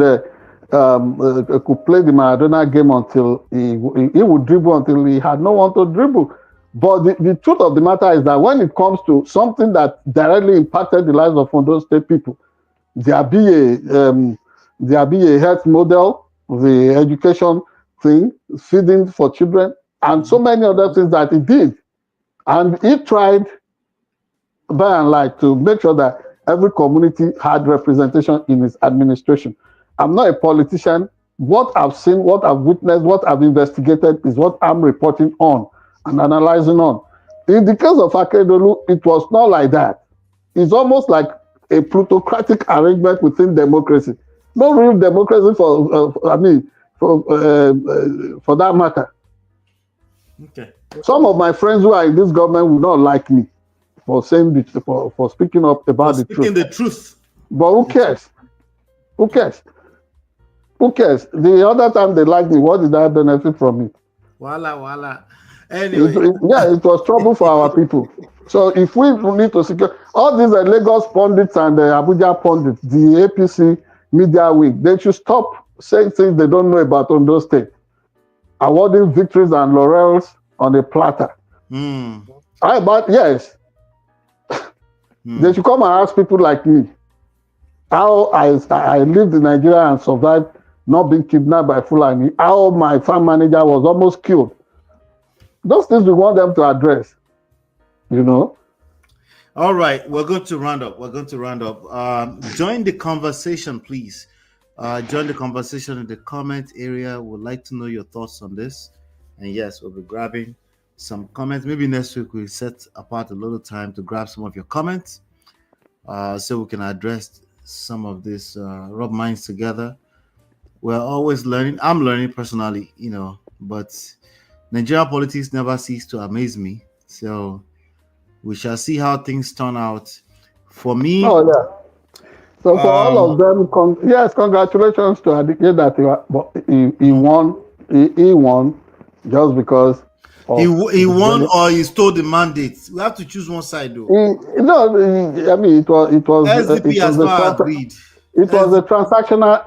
could play the Maradona game until he would dribble until he had no one to dribble. But the truth of the matter is that when it comes to something that directly impacted the lives of Ondo State people, there be a health model, the education thing, feeding for children, and so many other things that he did. And he tried by and large to make sure that every community had representation in his administration. I'm not a politician. What I've seen, what I've witnessed, what I've investigated is what I'm reporting on and analyzing on. In the case of Akeredolu, it was not like that. It's almost like a plutocratic arrangement within democracy. No real democracy for that matter. Okay. Some of my friends who are in this government will not like me for saying for speaking up about the truth. But who cares? Who cares? Who cares? The other time they liked me, what did I benefit from it? Voila. Anyway. It was trouble for our people. So if we need to secure all these Lagos pundits and Abuja pundits, the APC media wing, they should stop saying things they don't know about Ondo State, awarding victories and laurels on a platter. Yes. They should come and ask people like me how I lived in Nigeria and survived not being kidnapped by Fulani, how my farm manager was almost killed. Those things we want them to address, All right, we're going to round up. Join the conversation, please. Join the conversation in the comment area. We'd like to know your thoughts on this. And yes, we'll be grabbing some comments. Maybe next week we'll set apart a little time to grab some of your comments so we can address some of this, rub minds together. We're always learning. I'm learning personally, but Nigerian politics never cease to amaze me. So we shall see how things turn out. For me, so for all of them, congratulations to Aiyedatiwa, but he won. He won just because he won or he stole the mandate. We have to choose one side, though. It was SDP has not agreed. It was a transactional.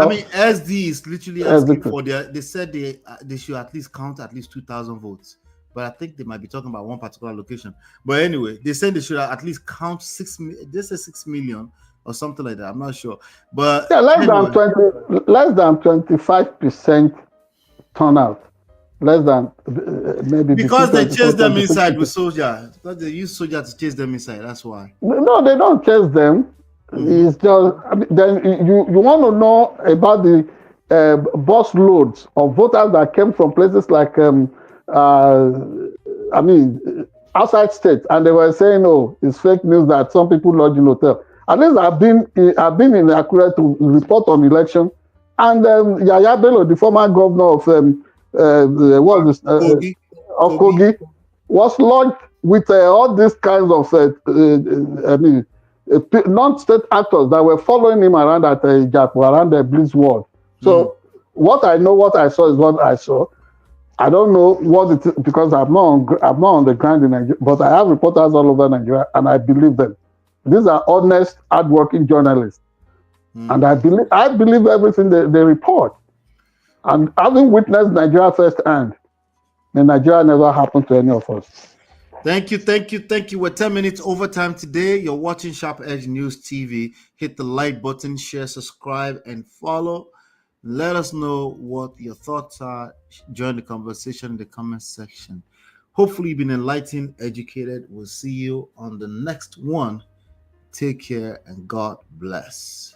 I mean, SD is literally asking for they said they should at least count at least 2,000 votes. But I think they might be talking about one particular location. But anyway, they said they should at least count 6 million or something like that. I'm not sure. But less than 25% turnout. Less than maybe because they chase them inside with soldiers. Because they use soldiers to chase them inside. That's why. No, they don't chase them. It's just then you want to know about the bus loads of voters that came from places like outside states, and they were saying, "Oh, it's fake news that some people lodge in hotel." At least I've been in Accra to report on election, and Yaya Bello, the former governor of Kogi, was lodged with all these kinds of non-state actors that were following him around at around the Bliss World. So what I know, what I saw is what I saw. I don't know what it is because I'm not on the ground in Nigeria, but I have reporters all over Nigeria, and I believe them. These are honest, hardworking journalists, and I believe everything they report. And having witnessed Nigeria firsthand, the Nigeria never happened to any of us. Thank you. We're 10 minutes overtime today. You're watching Sharp Edge News TV. Hit the like button, share, subscribe, and follow. Let us know what your thoughts are. Join the conversation in the comment section. Hopefully you've been enlightened, educated. We'll see you on the next one. Take care and God bless.